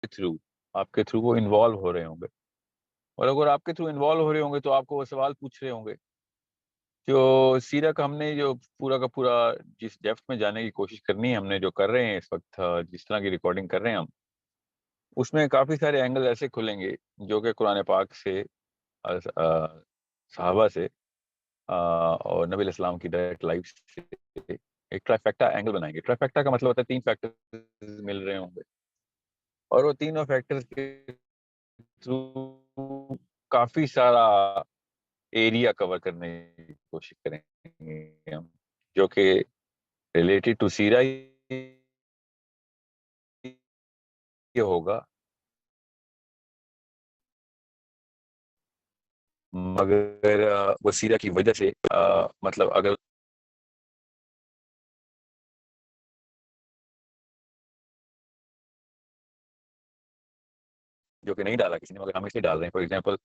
Through وہ involve ہو رہے ہوں گے، اور اگر آپ کے تھرو انوالو ہو رہے ہوں گے تو آپ کو وہ سوال پوچھ رہے ہوں گے. جو سیرا کا ہم نے جو پورا کا پورا جس ڈیپتھ میں جانے کی کوشش کرنی ہے، ہم نے جو کر رہے ہیں اس وقت، جس طرح کی ریکارڈنگ کر رہے ہیں ہم، اس میں کافی سارے اینگل ایسے کھلیں گے جو کہ قرآن پاک سے، صحابہ سے، اور نبی علیہ السلام کی ڈائریکٹ لائف سے ایک ٹرائیفیکٹا اینگل بنائیں گے. ٹرائیفیکٹا کا مطلب ہوتا ہے 3 فیکٹر مل رہے ہوں گے، اور وہ تینوں فیکٹر کے تھرو کافی سارا ایریا کور کرنے کی کوشش کریں گے ہم، جو کہ ریلیٹڈ ٹو سیرا یہ ہوگا. مگر وہ سیرا کی وجہ سے مطلب اگر جو کہ نہیں ڈالا کسی نے، مگر ہم اس لیے ڈال رہے ہیں. فار ایگزامپل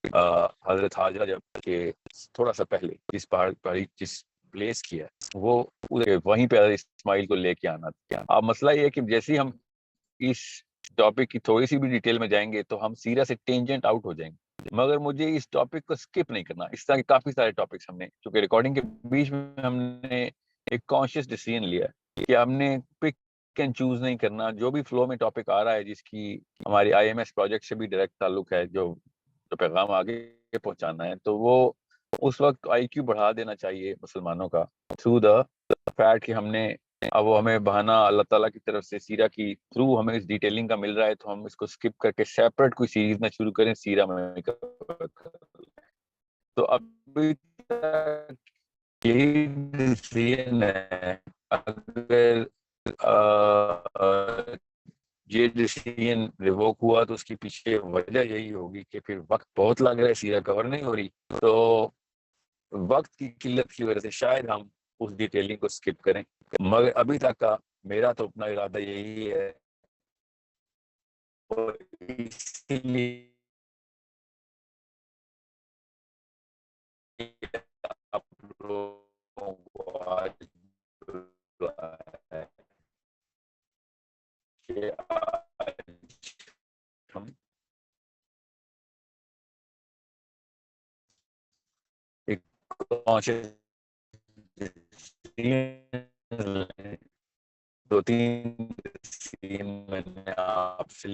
حضرت حاجرہ جب کہ تھوڑا سا پہلے جس پہاڑی جس پلیس کی ہے، وہ وہیں پہ حضرت اسماعیل کو لے کے آنا تھا. اب مسئلہ یہ ہے کہ جیسے ہی ہم اس ٹاپک کی تھوڑی سی بھی ڈیٹیل میں جائیں گے تو ہم سیرا سے ٹینجنٹ آؤٹ ہو جائیں گے. مگر مجھے اس ٹاپک کو سکپ نہیں کرنا. اس طرح کے کافی سارے ٹاپکس ہم نے، چونکہ ریکارڈنگ کے بیچ میں ہم نے ایک کانشیس ڈیسیژن لیا ہے کہ ہم نے پک اینڈ چوز نہیں کرنا. جو بھی فلو میں ٹاپک آ رہا ہے، جس کی ہماری آئی ایم ایس پروجیکٹ سے بھی ڈائریکٹ تعلق ہے، جو پیغام آگے پہنچانا ہے، تو وہ اس وقت آئی کیو بڑھا دینا چاہیے مسلمانوں کا، تھرو دا فیکٹ کہ ہم نے اب وہ ہمیں بہانہ اللہ تعالیٰ کی طرف سے سیرا کی تھرو ہمیں اس ڈیٹیلنگ کا مل رہا ہے، تو ہم اس کو سکپ کر کے سیپریٹ کوئی سیریز نہ شروع کریں سیرا میں. تو ابھی تک یہی ڈیسیژن ہے. اگر یہ ڈیسیژن ریووک ہوا تو اس کی پیچھے وجہ یہی ہوگی کہ پھر وقت بہت لگ رہا ہے، سیرا کور نہیں ہو رہی، تو وقت کی قلت کی وجہ سے شاید ہم اس ڈیٹیلنگ کو سکپ کریں. مگر ابھی تک کا میرا تو اپنا ارادہ یہی ہے، اور اسی لیے آپ لوگوں کو آج بلایا ہے کہ آج ہم ایک کانشیس 2-3 میں نے آپ سے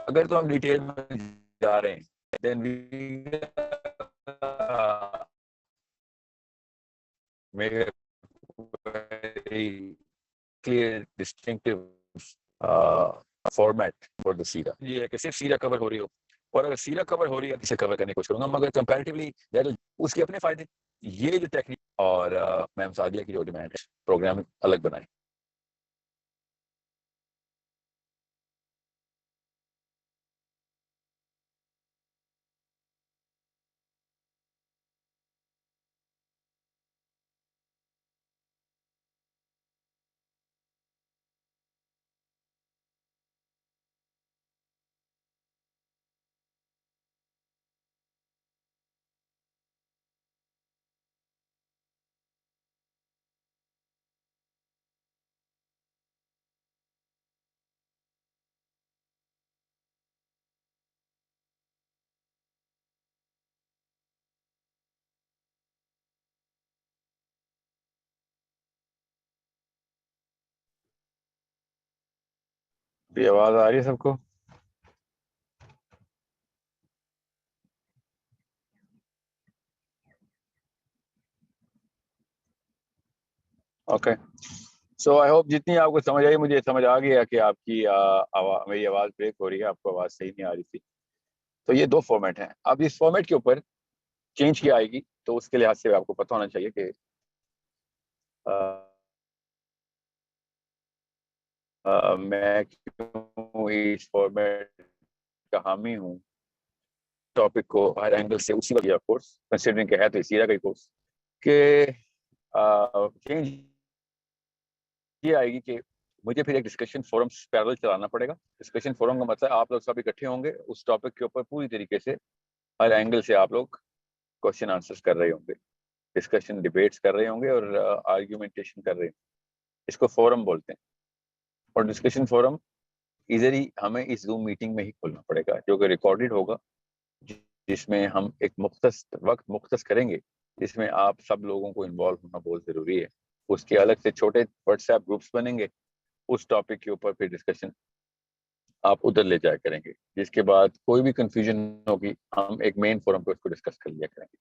اگر تو ہم ڈیٹیل میں جا رہے ہیں، then make a clear distinctive format for the سیرا. یہ ہے کہ صرف سیرا کور ہو رہی ہو، اور اگر سیرا کور ہو رہی ہے اسے کور کرنے کی کوشش کروں گا، مگر کمپیریٹیولی اس کے اپنے فائدے. یہ جو ٹیکنیک اور میم سعدیہ کی جو ڈیمانڈ ہے پروگرام الگ بنائیں. بھی آواز آ رہی ہے سب کو؟ اوکے، سو آئی ہوپ جتنی آپ کو سمجھ آئی، مجھے سمجھ آ گیا کہ آپ کی میری آواز بریک ہو رہی ہے، آپ کو آواز صحیح نہیں آ رہی تھی. تو یہ 2 فارمیٹ ہیں. اب اس فارمیٹ کے اوپر چینج کی آئے گی، تو اس کے لحاظ سے آپ کو پتہ ہونا چاہیے کہ میں کیوں اس فارمیٹ کا حامی ہوں. ٹاپک کو ہر اینگل سے اسی وقت کورس کنسیڈرنگ کہ ہے تو سیرا کا ہی کورس، کہ چینج یہ آئے گی کہ مجھے پھر ایک ڈسکشن فورم پیرل چلانا پڑے گا. ڈسکشن فورم کا مطلب آپ لوگ سب اکٹھے ہوں گے اس ٹاپک کے اوپر، پوری طریقے سے ہر اینگل سے آپ لوگ کوشچن آنسر کر رہے ہوں گے. ڈسکشن ڈیبیٹس کر رہے ہوں گے اور آرگیومنٹیشن کر رہے ہیں. اس کو فورم بولتے ہیں. اور ڈسکشن فورم ایزلی ہمیں اس زوم میٹنگ میں ہی کھولنا پڑے گا جو کہ ریکارڈڈ ہوگا, جس میں ہم ایک مختص کریں گے, جس میں آپ سب لوگوں کو انوالو ہونا بہت ضروری ہے. اس کے الگ سے چھوٹے واٹس ایپ گروپس بنیں گے, اس ٹاپک کے اوپر پھر ڈسکشن آپ ادھر لے جایا کریں گے, جس کے بعد کوئی بھی کنفیوژن ہوگی ہم ایک مین فورم پہ اس کو ڈسکس کر لیا کریں گے.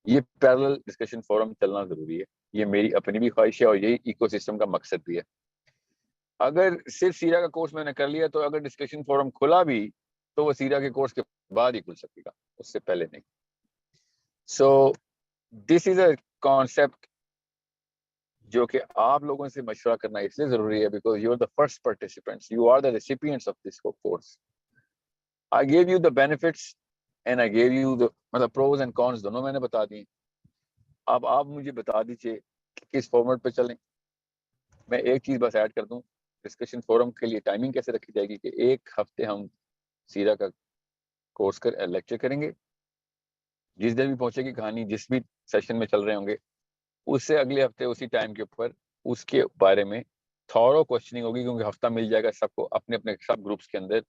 یہ پیرلل ڈسکشن فورم چلنا ضروری ہے, یہ میری اپنی بھی خواہش ہے اور یہی ایکو سسٹم کا مقصد بھی ہے. اگر صرف سیرا کا کورس میں نے کر لیا تو اگر ڈسکشن فورم کھلا بھی تو وہ سیرا کے کورس کے بعد ہی کھل سکے گا, اس سے پہلے نہیں. سو دس از اے کانسیپٹ جو کہ آپ لوگوں سے مشورہ کرنا اس لیے ضروری ہے because you are the first participants, you are the recipients of this course. I give you the benefits and I give you the, مطلب پروز اینڈ کونس دونوں میں نے بتا دی. اب آپ مجھے بتا دیجیے کس فارمیٹ پہ چلیں. میں ایک چیز بس ایڈ کر دوں, ڈسکشن فورم کے لیے ٹائمنگ کیسے رکھی جائے گی کہ ایک ہفتے ہم سیرا کا کورس لیکچر کریں گے, جس دن بھی پہنچے گی کہانی جس بھی سیشن میں چل رہے ہوں گے, اس سے اگلے ہفتے اسی ٹائم کے اوپر اس کے بارے میں تھورو کوشچننگ ہوگی, کیونکہ ہفتہ مل جائے گا سب کو اپنے اپنے سب گروپس کے اندر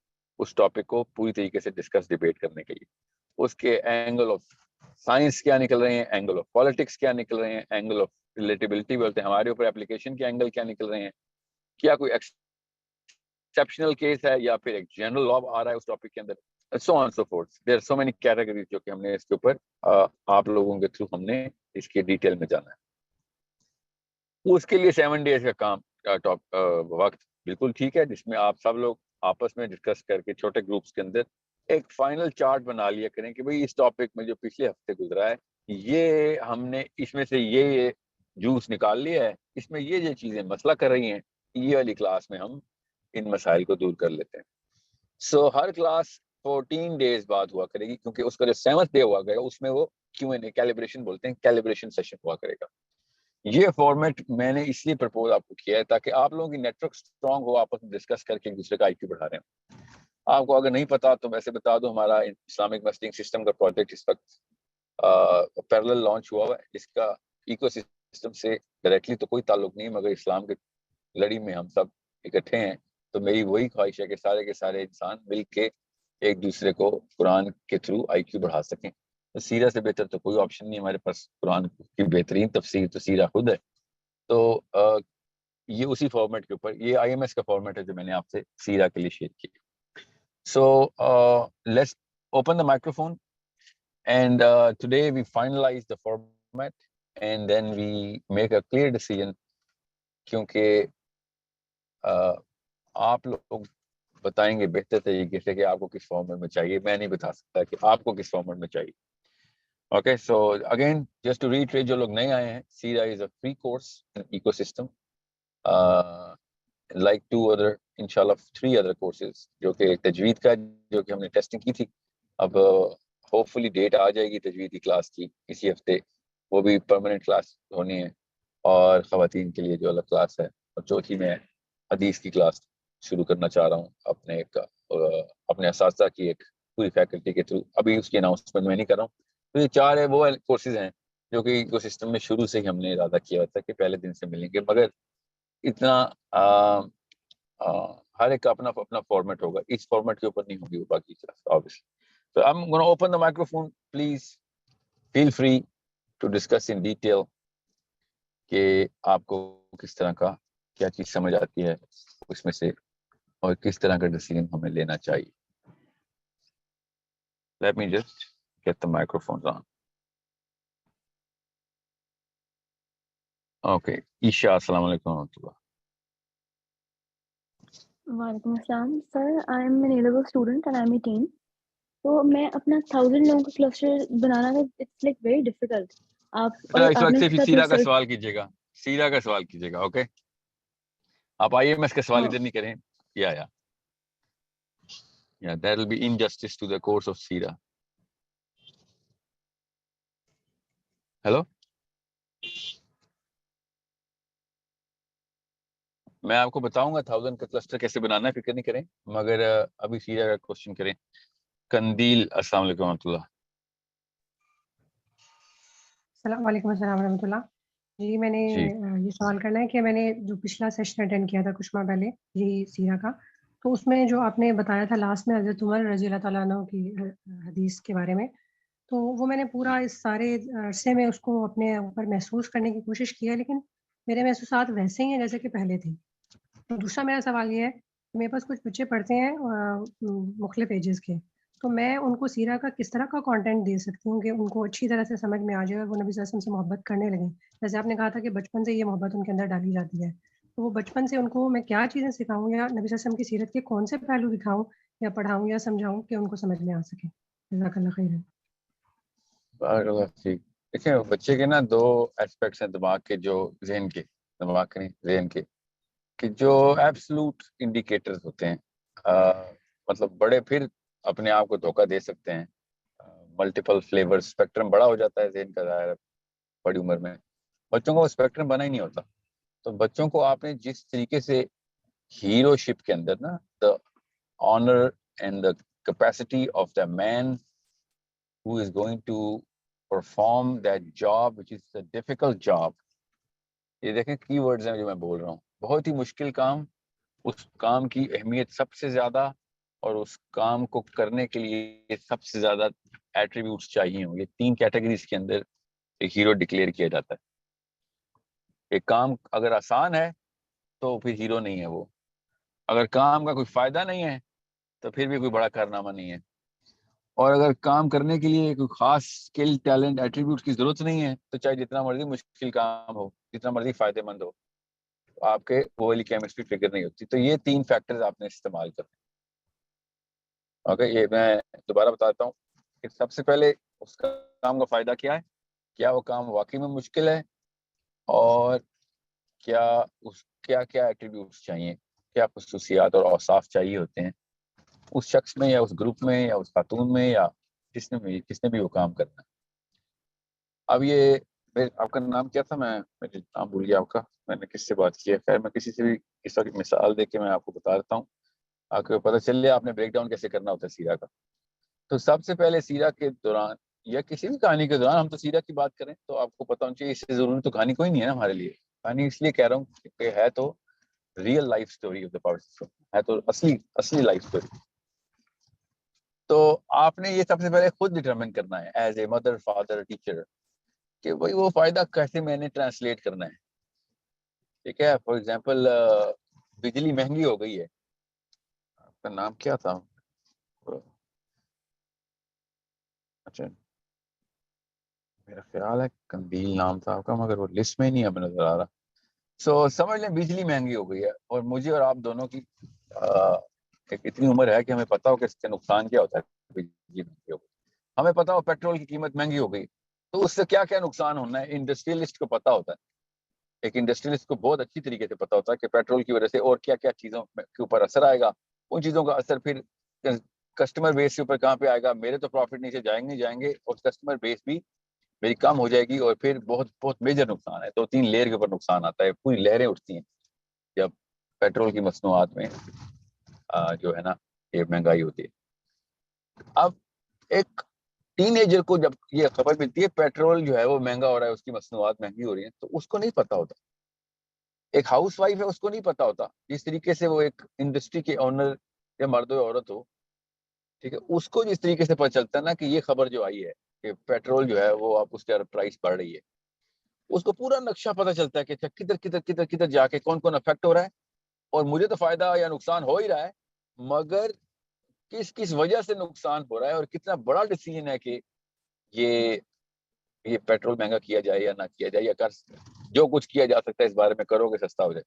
اس ٹاپک کو پوری طریقے سے ڈسکس ڈیبیٹ کرنے کے لیے. اس کے اینگل آف سائنس کیا نکل رہے ہیں, اینگل آف پالیٹکس کیا نکل رہے ہیں, اینگل آف ریلیٹیبلٹی بولتے ہیں ہمارے اوپر اپلیکیشن کے اینگل کیا نکل رہے ہیں, کیا کوئی ایکسیپشنل کیس ہے یا پھر ایک جنرل لا آ رہا ہے اس ٹاپک کے اندر, so on so forth. There are so many categories جو کہ ہم نے اس کے اوپر آپ لوگوں کے تھرو ہم نے اس کے ڈیٹیل میں جانا ہے. اس کے لیے 7 days کا کام وقت بالکل ٹھیک ہے, جس میں آپ سب لوگ آپس میں ڈسکس کر کے چھوٹے گروپس کے اندر ایک فائنل چارٹ بنا لیا کریں کہ بھئی اس ٹاپک میں جو پچھلے ہفتے گزرا ہے یہ ہم نے اس میں سے یہ جوس نکال لیا ہے, اس میں یہ چیزیں مسئلہ کر رہی ہیں, یہ والی کلاس میں ہم ان مسائل کو دور کر لیتے ہیں. سو ہر کلاس 14 days بعد ہوا کرے گی, کیونکہ اس کا جو 7th day ہوا گیا اس میں وہ Q&A کیلیبریشن بولتے ہیں, کیلیبریشن سیشن ہوا کرے گا. یہ فارمیٹ میں نے اس لیے پرپوز آپ کو کیا ہے تاکہ آپ لوگوں کی نیٹ ورک اسٹرانگ ہو, آپس میں ڈسکس کر کے ایک دوسرے کا آئی کیو بڑھا رہے ہیں. آپ کو اگر نہیں پتا تو ویسے بتا دو, ہمارا اسلامک مسٹنگ سسٹم کا پروجیکٹ اس وقت پیرلل لانچ ہوا ہے, جس کا ایکو سسٹم سے ڈائریکٹلی تو کوئی تعلق نہیں, مگر اسلام کے لڑی میں ہم سب اکٹھے ہیں. تو میری وہی خواہش ہے کہ سارے انسان مل کے ایک دوسرے کو قرآن کے تھرو آئی کیو بڑھا سکیں. تو سیرا سے بہتر تو کوئی آپشن نہیں ہمارے پاس, قرآن کی بہترین تفسیر تو سیرا خود ہے. تو یہ اسی فارمیٹ کے اوپر, یہ آئی ایم ایس کا فارمیٹ ہے جو میں نے آپ سے سیرا کے لیے شیئر کیا. So let's open the microphone and today we finalize the format and then we make a clear decision, کیونکہ آپ لوگ بتائیں گے بہتر طریقے سے کہ آپ کو کس فارمیٹ میں چاہیے, میں نہیں بتا سکتا کہ آپ کو کس فارمیٹ میں چاہیے. Okay, so again just to reiterate, جو لوگ نئے آئے ہیں, سیرا is a free course in ecosystem like 2 other انشاءاللہ 3 other کورسز جو کہ تجوید کا جو کہ ہم نے ٹیسٹنگ کی تھی. اب ہوپ فلی ڈیٹ آ جائے گی تجوید کی کلاس کی اسی ہفتے, وہ بھی پرماننٹ کلاس ہونی ہے, اور خواتین کے لیے جو الگ کلاس ہے, اور چوتھی میں حدیث کی کلاس شروع کرنا چاہ رہا ہوں اپنے اساتذہ کی ایک پوری فیکلٹی کے تھرو. ابھی اس کی اناؤنسمنٹ میں نہیں کر رہا ہوں. تو یہ 4 وہ کورسز ہیں جو کہ ایکو سسٹم میں شروع سے ہی ہم نے ارادہ کیا تھا کہ پہلے دن سے ملیں گے, مگر اتنا ہر ایک کا اپنا اپنا فارمیٹ ہوگا, اس فارمیٹ کے اوپر نہیں ہوگی وہ باقی class obviously. So I'm going to open the microphone. Please feel free to discuss in detail کہ آپ کو کس طرح کا کیا چیز سمجھ آتی ہے اس میں سے, اور کس طرح کا ڈیسیژن ہمیں لینا چاہیے. Let me just get the microphones on. Okay, عشاء, السلام علیکم ورحمۃ اللہ. وعلیکم السلام sir, I am an A-level student and I am 18. تو میں اپنا 1000 لوگوں کا کلسٹر بنانا تھا, اٹس لائک ویری ڈیفیکلٹ. اس وقت صرف سیرا کا سوال کیجیے گا, سیرا کا سوال کیجیے گا. اوکے, آپ آئی ایم ایس کا سوال ادھر نہیں کریں. یا that will be injustice to the course of Saira. Hello, میں آپ کو بتاؤں گا 1000 کا کلسٹر کیسے بنانا ہے, فکر نہیں کریں, مگر ابھی سیرا کا کوشچن کریں. قندیل, السلام علیکم ورحمۃ اللہ. السلام علیکم، السلام ورحمۃ اللہ. جی میں نے جی یہ سوال کرنا ہے کہ میں نے جو پچھلا سیشن اٹینڈ کیا تھا کچھ ماہ پہلے یہی سیرہ کا، تو اس میں جو آپ نے بتایا تھا لاسٹ میں حضرت عمر رضی اللہ تعالیٰ عنہ کی حدیث کے بارے میں، تو وہ میں نے پورا اس سارے عرصے میں اس کو اپنے اوپر محسوس کرنے کی کوشش کی ہے، لیکن میرے محسوسات ویسے ہی ہیں جیسے کہ پہلے تھے. تو دوسرا میرا سوال یہ ہے کہ میرے پاس کچھ بچے پڑھتے ہیں مختلف ایجز کے، تو میں ان کو سیرہ کا کس طرح کا کانٹینٹ دے سکتی ہوں کہ ان کو اچھی طرح سے سمجھ میں آ جائے اور وہ نبی صلی اللہ علیہ وسلم سے محبت کرنے لگیں. جیسے آپ نے کہا تھا کہ بچپن سے یہ محبت ان کے اندر ڈالی جاتی ہے، تو وہ بچپن سے ان کو میں کیا چیزیں سکھاؤں یا نبی صلی اللہ علیہ وسلم کی سیرت کے کون سے پہلو دکھاؤں یا پڑھاؤں یا سمجھاؤں کہ ان کو سمجھ میں آ سکے؟ جزاک اللہ خیر. بارک اللہ فیک. دیکھیں بچے کے نا دو ایسپیکٹس ہیں دماغ کے، جو ذہن کے، دماغ کے نہیں ذہن کے، کہ جو ایبسلوٹ انڈیکیٹرز ہوتے ہیں. مطلب بڑے پھر اپنے آپ کو دھوکہ دے سکتے ہیں. ملٹیپل فلیور اسپیکٹرم بڑا ہو جاتا ہے ذہن کا، ظاہر ہے بڑی عمر میں. بچوں کا وہ اسپیکٹرم بنا ہی نہیں ہوتا. تو بچوں کو آپ نے جس طریقے سے ہیرو شپ کے اندر نا the honour and the capacity of the man who is going to perform that job which is a difficult job. یہ دیکھیں کی ورڈز ہیں جو میں بول رہا ہوں. بہت ہی مشکل کام، اس کام کی اہمیت سب سے زیادہ، اور اس کام کو کرنے کے لیے سب سے زیادہ ایٹریبیوٹس چاہیے ہوں. یہ تین کیٹیگریز کے اندر ایک ہیرو ڈکلیئر کیا جاتا ہے. ایک کام اگر آسان ہے تو پھر ہیرو نہیں ہے وہ. اگر کام کا کوئی فائدہ نہیں ہے تو پھر بھی کوئی بڑا کارنامہ نہیں ہے. اور اگر کام کرنے کے لیے کوئی خاص اسکل، ٹیلنٹ، ایٹریبیوٹ کی ضرورت نہیں ہے تو چاہے جتنا مرضی مشکل کام ہو، جتنا مرضی فائدے مند ہو، آپ کے وہ والی کیمسٹری فگر نہیں ہوتی. تو یہ تین فیکٹرز آپ نے استعمال کرنے. اوکے، یہ میں دوبارہ بتاتا ہوں کہ سب سے پہلے اس کا کام کا فائدہ کیا ہے، کیا وہ کام واقعی میں مشکل ہے، اور کیا کیا ایٹریبیوٹس چاہیے، کیا خصوصیات اور اوصاف چاہیے ہوتے ہیں اس شخص میں یا اس گروپ میں یا اس خاتون میں یا کس نے بھی وہ کام کرنا ہے. اب یہ آپ کا نام کیا تھا؟ میں نام بھول گیا آپ کا. میں نے کس سے بات کی ہے؟ خیر میں کسی سے بھی اس وقت مثال دے کے میں آپ کو بتا دیتا ہوں، آپ کو پتہ چلے آپ نے بریک ڈاؤن کیسے کرنا ہوتا ہے سیرہ کا. تو سب سے پہلے سیرہ کے دوران یا کسی بھی کہانی کے دوران، ہم تو سیرہ کی بات کریں تو آپ کو پتہ ہونا چاہیے اس سے ضروری تو کہانی کوئی نہیں ہے نا ہمارے لیے. کہانی اس لیے کہہ رہا ہوں کہ ہے تو real life story of the person, ہے تو اصلی لائف سٹوری. تو آپ نے یہ سب سے پہلے خود ڈٹرمن کرنا ہے as a mother, father, teacher, کہ بھائی وہ فائدہ کیسے میں نے ٹرانسلیٹ کرنا ہے. ٹھیک ہے، فار ایگزامپل بجلی مہنگی ہو گئی ہے. آپ کا نام کیا تھا؟ اچھا میرا خیال ہے قندیل نام تھا آپ کا، مگر وہ لسٹ میں نہیں اب نظر آ رہا. سو سمجھ لیں بجلی مہنگی ہو گئی ہے، اور مجھے اور آپ دونوں کی ایک اتنی عمر ہے کہ ہمیں پتا ہو کہ اس کا نقصان کیا ہوتا ہے. بجلی مہنگی ہو گئی، ہمیں پتا ہو پیٹرول کی قیمت مہنگی ہو گئی، تو اس سے کیا کیا نقصان ہونا ہے انڈسٹریلسٹ کو پتا ہوتا ہے. ایک انڈسٹریلسٹ کو بہت اچھی طریقے سے پتا ہوتا ہے کہ پیٹرول کی وجہ سے اور کیا کیا چیزوں کے اوپر اثر آئے گا. ان چیزوں کا اثر پھر کسٹمر بیس کے اوپر کہاں پہ آئے گا. میرے تو پروفٹ نیچے جائیں گے اور کسٹمر بیس بھی میری کم ہو جائے گی، اور پھر بہت بہت میجر نقصان ہے. 2-3 لیئر کے اوپر نقصان آتا ہے، پوری لہریں اٹھتی ہیں جب پیٹرول کی مصنوعات میں جو ہے نا یہ مہنگائی ہوتی ہے. اب ایک ٹین ایجر کو جب یہ خبر ملتی ہے پیٹرول جو ہے وہ مہنگا ہو رہا ہے، اس کی مصنوعات مہنگی ہو رہی ہیں، تو اس کو نہیں پتا ہوتا. ایک ہاؤس وائف ہے، اس کو نہیں پتا ہوتا جس طریقے سے وہ ایک انڈسٹری کے اونر یا مرد و عورت ہو، ٹھیک ہے، اس کو جس طریقے سے پتا چلتا ہے نا کہ یہ خبر جو آئی ہے کہ پیٹرول جو ہے وہ اب اس کی پرائس بڑھ رہی ہے، اس کو پورا نقشہ پتا چلتا ہے کہ اچھا کدھر کدھر کدھر کدھر جا کے کون کون افیکٹ ہو رہا ہے. اور مجھے تو فائدہ یا نقصان ہو ہی رہا ہے، مگر کس کس وجہ سے نقصان ہو رہا ہے، اور کتنا بڑا ڈیسیژن ہے کہ یہ پیٹرول مہنگا کیا جائے یا نہ کیا جائے، یا جو کچھ کیا جا سکتا ہے اس بارے میں کرو کہ سستا ہو جائے.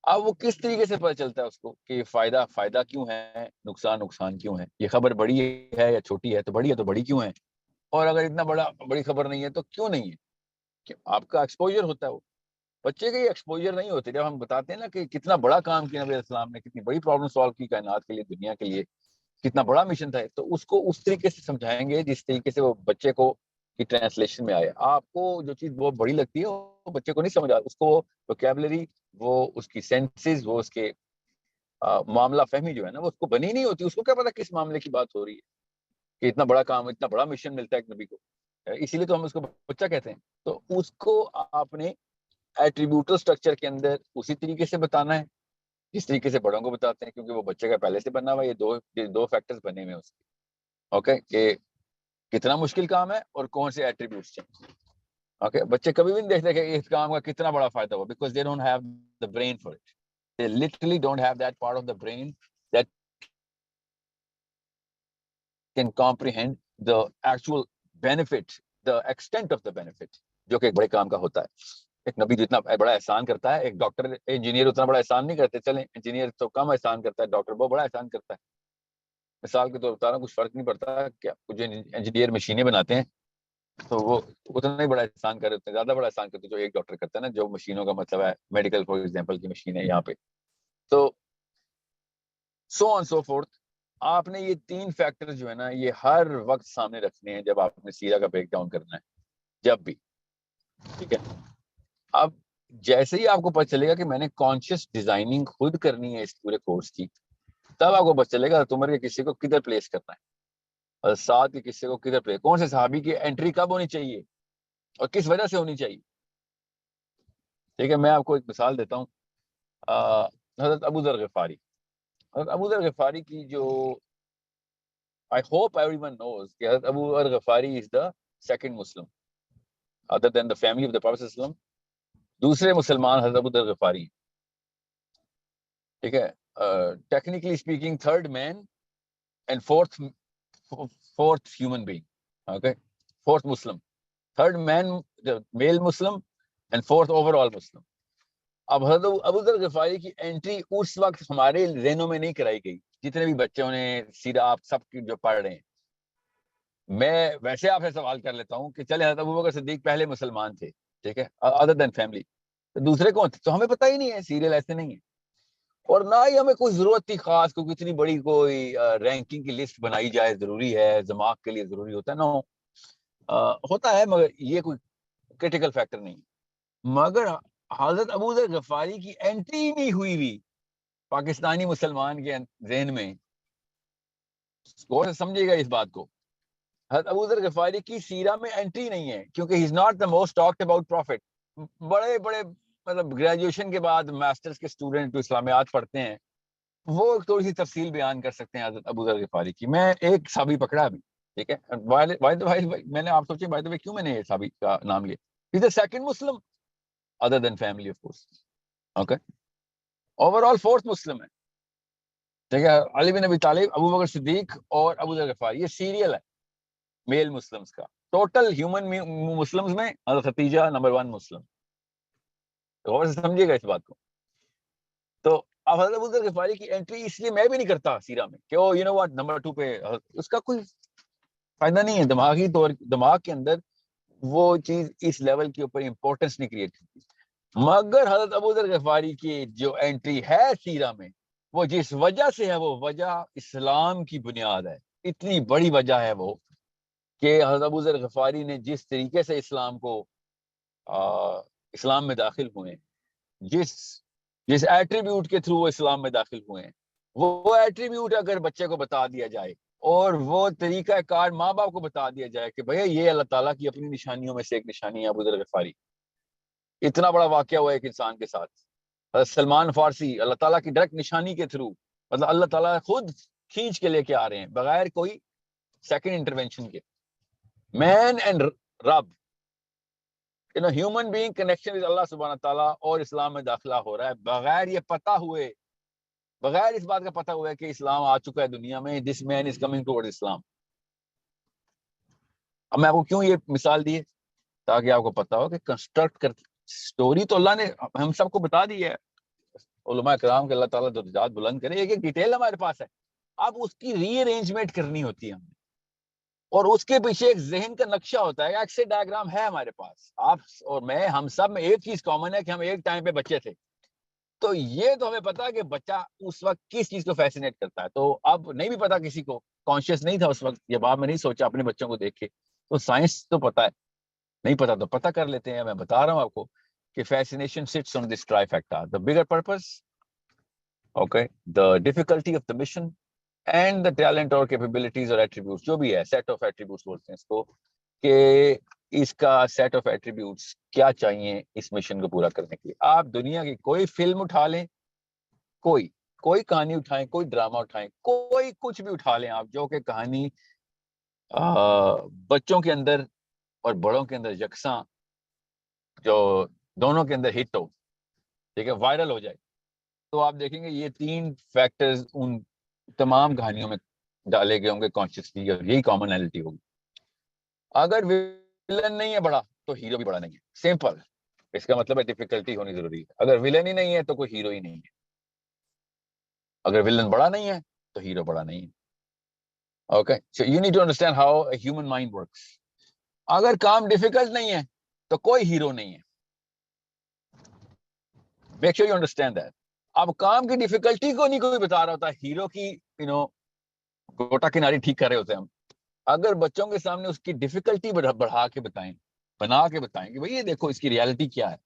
اب وہ کس طریقے سے پتہ چلتا ہے اس کو کہ یہ فائدہ کیوں ہے، نقصان کیوں ہے، یہ خبر بڑی ہے یا چھوٹی ہے، تو بڑی کیوں ہے، اور اگر اتنا بڑی خبر نہیں ہے تو کیوں نہیں ہے. کہ آپ کا ایکسپوجر ہوتا ہے. وہ بچے کے ایکسپوجر نہیں ہوتے. جب ہم بتاتے ہیں نا کہ کتنا بڑا کام کیا نبی السلام نے، کتنی بڑی پرابلم سالو کی کائنات کے لیے، دنیا کے لیے کتنا بڑا مشن تھا، تو اس کو اس طریقے سے سمجھائیں گے جس طریقے سے وہ بچے کو کی ٹرانسلیشن میں آئے. آپ کو جو چیز بہت بڑی لگتی ہے وہ بچے کو نہیں سمجھ آتی. اس کو ووکیبلری، وہ اس کی سینسز، وہ اس کے معاملہ فہمی جو ہے نا وہ اس کو بنی نہیں ہوتی. اس کو کیا پتا کس معاملے کی بات ہو رہی ہے، کہ اتنا بڑا کام، اتنا بڑا مشن ملتا ہے ایک نبی کو. اسی لیے تو ہم اس کو بچہ کہتے ہیں. تو اس کو آپ نے ایٹریبیوٹل اسٹرکچر کے اندر اسی طریقے سے بتانا ہے جس طریقے سے بڑوں کو بتاتے ہیں, کیونکہ وہ بچے کا پہلے سے بنا ہوا, یہ دو فیکٹرز بنے ہوئے ہیں اس کے. اوکے, کہ کتنا مشکل کام ہے اور کون سے ایٹریبیوٹس ہیں. اوکے, بچے کبھی بھی نہیں دیکھتے کہ اس کام کا کتنا بڑا فائدہ ہوا, because they don't have the brain for it. They literally don't have that part of the brain that can comprehend the actual benefit, the extent of the benefit جو کہ ایک بڑے کام کا ہوتا ہے. ایک نبی جتنا بڑا احسان کرتا ہے, ایک ڈاکٹر انجینئر اتنا بڑا احسان نہیں کرتے. چلیں, انجینئر تو کم احسان کرتا ہے, ڈاکٹر بہت بڑا احسان کرتا ہے. مثال کے طور پر بتا رہا ہوں, کچھ فرق نہیں پڑتا. کیا جو انجینئر مشینیں بناتے ہیں تو وہ اتنا ہی بڑا احسان کر رہے ہوتے ہیں, زیادہ بڑا احسان کرتے ہیں جو ایک ڈاکٹر کرتا ہے نا, جو مشینوں کا مطلب ہے میڈیکل فار ایگزامپل کی مشین ہے یہاں پہ. تو سو آن سو فورتھ. آپ نے یہ 3 فیکٹر جو ہے نا, یہ ہر وقت سامنے رکھنے ہیں جب آپ نے سیرا کا بریک ڈاؤن کرنا ہے, جب بھی. ٹھیک ہے, اب جیسے ہی آپ کو پتہ چلے گا کہ میں نے کانشیس ڈیزائننگ خود کرنی ہے اس پورے کورس کی, تب آپ کو پتہ چلے گا عمر کے قصے کو کدھر پلیس کرنا ہے, اور ساتھ کے قصے کو کدھر پلیس, کون سے صحابی کی انٹری کب ہونی چاہیے اور کس وجہ سے ہونی چاہیے. ٹھیک ہے, میں آپ کو ایک مثال دیتا ہوں. حضرت ابو ذر غفاری. حضرت ابو ذر غفاری کی جو I hope everyone knows کہ حضرت ابو ذر غفاری is the second Muslim other than the family of the Prophet sallallahu alaihi wasallam. دوسرے مسلمان حضرت ابو ذر غفاری. ٹھیک ہے, technically speaking third man and fourth human being. Okay, fourth Muslim, third man male Muslim and fourth overall Muslim. اب حضرت ابو ذر غفاری کی انٹری اس وقت ہمارے ذہنوں میں نہیں کرائی گئی. جتنے بھی بچوں نے سیرا آپ سب کی جو پڑھ رہے ہیں, میں ویسے آپ سے سوال کر لیتا ہوں کہ چلے حضرت ابوبکر صدیق پہلے مسلمان تھے, ٹھیک ہے, ادر دین فیملی, دوسرے کون تھے تو ہمیں پتہ ہی نہیں ہے, سیریل ایسے نہیں ہے. اور نہ ہی ہمیں کوئی ضرورت تھی خاص, کیونکہ اتنی بڑی کوئی رینکنگ کی لسٹ بنائی جائے ضروری ہے, دماغ کے لیے ضروری ہوتا ہے. نو, ہوتا ہے مگر یہ کوئی کرٹیکل فیکٹر نہیں. مگر حضرت ابو ذر غفاری کی انٹری نہیں ہوئی بھی پاکستانی مسلمان کے ذہن میں, غور سے سمجھے گا اس بات کو. حضرت ابو ذر غفاری کی سیرہ میں انٹری نہیں ہے کیونکہ he is not the most talked about prophet. بڑے بڑے مطلب گریجویشن کے بعد ماسٹرز کے اسٹوڈنٹ جو اسلامیات پڑھتے ہیں وہ تھوڑی سی تفصیل بیان کر سکتے ہیں حضرت ابو ذر غفاری کی. میں ایک صحابی پکڑا ابھی, ٹھیک ہے, میں نے آپ سوچے بائی دا وے کیوں میں نے صحابی کا نام لیا. He's the second Muslim other than family of course. Okay, overall fourth Muslim ہے. ٹھیک ہے, علی بن ابی طالب, ابو بکر صدیق اور ابو ذر غفاری, یہ سیریل ہے میل مسلمز کا. ٹوٹل ہیومن مسلمز میں حضرت ختیجہ نمبر 1 مسلم. غور سے سمجھیے گا اس بات کو. تو اب حضرت ابو ذر غفاری کی انٹری اس لیے میں بھی نہیں کرتا سیرہ میں کہ او یو نو واٹ نمبر 2 پہ, اس کا کوئی فائدہ نہیں ہے. دماغی طور دماغ کے اندر وہ چیز اس لیول کے اوپر امپورٹنس نہیں کریٹ کرتی. مگر حضرت ابو ذر غفاری کی جو انٹری ہے سیرہ میں, وہ جس وجہ سے ہے, وہ وجہ اسلام کی بنیاد ہے. اتنی بڑی وجہ ہے وہ کہ حضرت ابو ذر غفاری نے جس طریقے سے اسلام کو اسلام میں داخل ہوئے, جس ایٹریبیوٹ کے تھرو وہ اسلام میں داخل ہوئے ہیں, وہ ایٹریبیوٹ اگر بچے کو بتا دیا جائے اور وہ طریقہ کار ماں باپ کو بتا دیا جائے کہ بھیا یہ اللہ تعالیٰ کی اپنی نشانیوں میں سے ایک نشانی ہے ابو ذر غفاری. اتنا بڑا واقعہ ہوا ایک انسان کے ساتھ. سلمان فارسی اللہ تعالیٰ کی ڈائریکٹ نشانی کے تھرو, مطلب اللہ تعالیٰ خود کھینچ کے لے کے آ رہے ہیں بغیر کوئی سیکنڈ انٹرونشن کے. مین اینڈ رب, ہیومن بینگ کنیکشن ود اللہ سبحانہ تعالیٰ, اور اسلام میں داخلہ ہو رہا ہے بغیر یہ پتہ ہوئے, بغیر اس بات کا پتہ ہوا ہے کہ اسلام آ چکا ہے دنیا میں. دس مین از کمنگ ٹوورڈ اسلام. اب میں آپ کو کیوں یہ مثال دی ہے, تاکہ آپ کو پتہ ہو کہ کنسٹرکٹ کر سٹوری تو اللہ نے ہم سب کو بتا دی ہے. علماء کرام کے اللہ تعالیٰ درجات بلند کرے, ایک ایک ڈیٹیل ہمارے پاس ہے. اب اس کی ری ارینجمنٹ کرنی ہوتی ہے ہم نے, اور اس کے پیچھے ایک ذہن کا نقشہ ہوتا ہے, ایکسے ڈائیگرام ہے ہمارے پاس. آپ اور میں, ہم سب میں ایک چیز کامن ہے کہ ہم ایک ٹائم پہ بچے تھے. تو یہ تو ہمیں پتا ہے کہ بچہ اس وقت کس چیز کو فیسینیٹ کرتا ہے. تو اب نہیں بھی پتا کسی کو, کانشیس نہیں تھا اس وقت, یہ بات میں نہیں سوچا اپنے بچوں کو دیکھ کے. تو سائنس تو پتا ہے, نہیں پتا تو پتا کر لیتے ہیں. میں بتا رہا ہوں آپ کو کہ fascination sits on this trifecta: the bigger purpose, okay, the difficulty of the mission, and the talent or capabilities or attributes, جو بھی ہے, set of attributes بولتے ہیں اس کو, کہ اس کا سیٹ آف ایٹریبیوٹس کیا چاہیے اس مشن کو پورا کرنے کے لیے. آپ دنیا کی کوئی فلم اٹھا لیں, کوئی کہانی اٹھائیں, کوئی ڈرامہ اٹھائیں, کوئی کچھ بھی اٹھا لیں آپ, جو کہ کہانی بچوں کے اندر اور بڑوں کے اندر یکساں, جو دونوں کے اندر ہٹ ہو, ٹھیک ہے, وائرل ہو جائے, تو آپ دیکھیں گے یہ 3 فیکٹرز ان تمام کہانیوں میں ڈالے گئے ہوں گے کانشیسلی, اور یہی کامنالٹی ہوگی. اگر ویلن نہیں ہے بڑا تو ہیرو بھی بڑا نہیں ہے, سمپل. اس کا مطلب ہے ڈیفیکلٹی ہونی ضروری ہے. اگر ویلن ہی نہیں ہے تو کوئی ہیرو ہی نہیں ہے. اگر ویلن بڑا نہیں ہے تو ہیرو بڑا نہیں ہے. Okay, so you need to understand how a human mind works. اگر کام ڈیفیکلٹ نہیں ہے تو کوئی ہیرو نہیں ہے. Make sure you understand that. اب کام کی ڈیفیکلٹی کو نہیں کوئی بتا رہا ہوتا, ہیرو کی گوٹا کناری ٹھیک کر رہے ہوتے ہیں ہم. اگر بچوں کے سامنے اس کی ڈیفیکلٹی بڑھا کے بتائیں, بنا کے بتائیں کہ بھئی یہ دیکھو اس کی ریالٹی کیا ہے,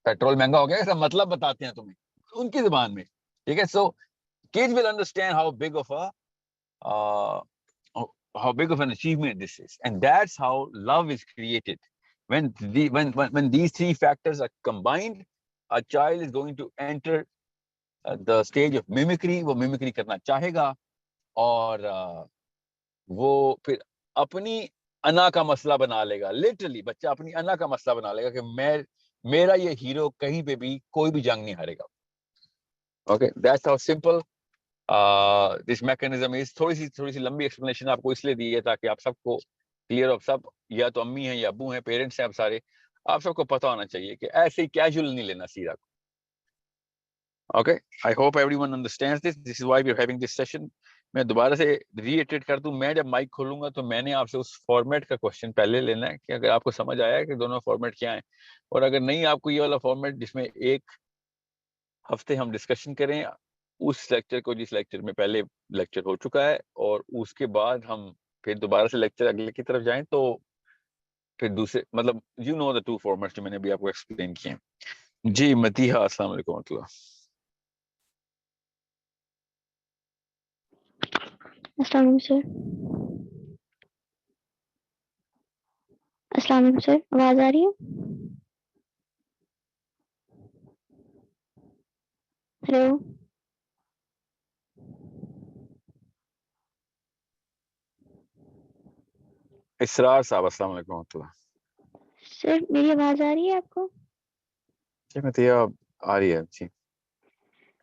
پیٹرول مہنگا ہو گیا, ایسا مطلب بتاتے ہیں تمہیں ان کی زبان میں, ٹھیک ہے. سو kids will understand how big of an achievement this is, and that's how love is created. When these 3 factors are combined, a child is going to enter the stage of mimicry. وہ mimicry کرنا چاہے گا, اور وہ پھر اپنی انا کا مسئلہ بنا لے گا. لٹرلی بچہ اپنی انا کا مسئلہ بنا لے گا کہ میرا یہ ہیرو کہیں پہ بھی کوئی بھی جنگ نہیں ہارے گا. Okay, that's how simple this mechanism is. تھوڑی سی لمبی ایکسپلینیشن آپ کو اس لیے دی ہے تاکہ آپ سب کو کلیئر ہو. سب یا تو امی ہیں یا ابو ہیں, پیرنٹس ہیں, آپ سارے, آپ سب کو پتہ ہونا چاہیے کہ ایسے ہی کیجول نہیں لینا سیرا کو. Okay, I hope everyone understands this. This is why we are having this session. میں دوبارہ سے ری ایٹریٹ کر دوں, میں جب مائک کھولوں گا تو میں نے آپ سے اس فارمیٹ کا کوشچن پہلے لینا ہے کہ اگر آپ کو سمجھ آیا ہے کہ دونوں فارمیٹ کیا ہیں, اور اگر نہیں آپ کو یہ والا فارمیٹ جس میں ایک ہفتے ہم ڈسکشن کریں اس لیکچر کو, جس لیکچر میں پہلے لیکچر ہو چکا ہے, اور اس کے بعد ہم پھر دوبارہ سے لیکچر اگلے کی طرف جائیں, تو پھر دوسرے مطلب یو نو دا 2 فارمیٹس جو میں نے بھی آپ کو ایکسپلین کیے ہیں. جی متیحہ, السلام علیکم ورحمۃ اللہ. السلام علیکم سر. السلام علیکم سر, آواز آ رہی ہے؟ ہیلو. اسرار صاحب, السلام علیکم ورحمۃ اللہ. سر میری آواز آ رہی ہے آپ کو؟ جی متیحہ آ رہی ہے. جی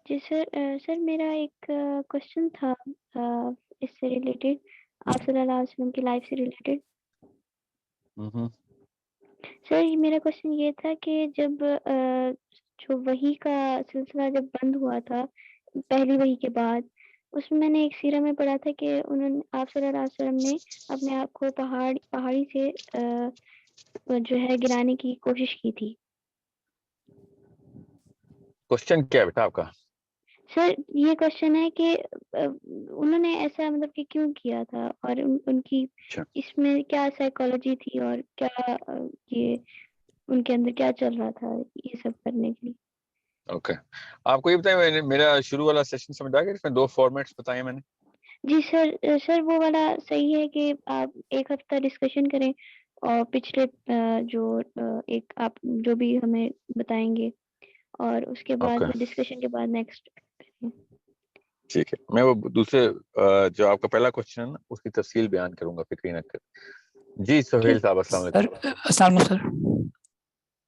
جی سر. سر میرا ایک کوشچن تھا اس سے ریلیٹڈ, آپ صلی اللہ علیہ وسلم کی لائف سے ریلیٹڈ. سر میرا کوشچن یہ تھا کہ جب جو وحی کا سلسلہ جب بند ہوا تھا پہلی وحی کے بعد, اس میں نے ایک سیرہ میں پڑھا تھا کہ انہوں نے, آپ صلی اللہ علیہ وسلم نے اپنے آپ کو پہاڑی سے جو ہے گرانے کی کوشش کی تھی. کوشچن کیا ہے بیٹا آپ کا؟ سر یہ کوشچن ہے کہ انہوں نے ایسا مطلب کہ کیوں کیا تھا, اور ان کی اس میں کیا سائیکالوجی تھی, اور کیا یہ ان کے اندر کیا چل رہا تھا یہ سب کرنے کے لیے. اوکے, آپ کو یہ بتائیں, میرا شروع والا سیشن سمجھ آ گیا جس میں 2 فارمیٹس بتائے میں نے؟ جی سر. سر وہ والا صحیح ہے کہ آپ ایک ہفتہ ڈسکشن کریں, اور پچھلے جو ایک آپ جو بھی ہمیں بتائیں گے, اور اس کے بعد اوکے ڈسکشن کے بعد نیکسٹ. ٹھیک ہے, میں وہ دوسرے جو آپ کا پہلا کوشچن ہے نا اس کی تفصیل بیان کروں گا, فکر نہ کر. جی سہیل صاحب, السلام سر علیکم. السلام علیکم سر.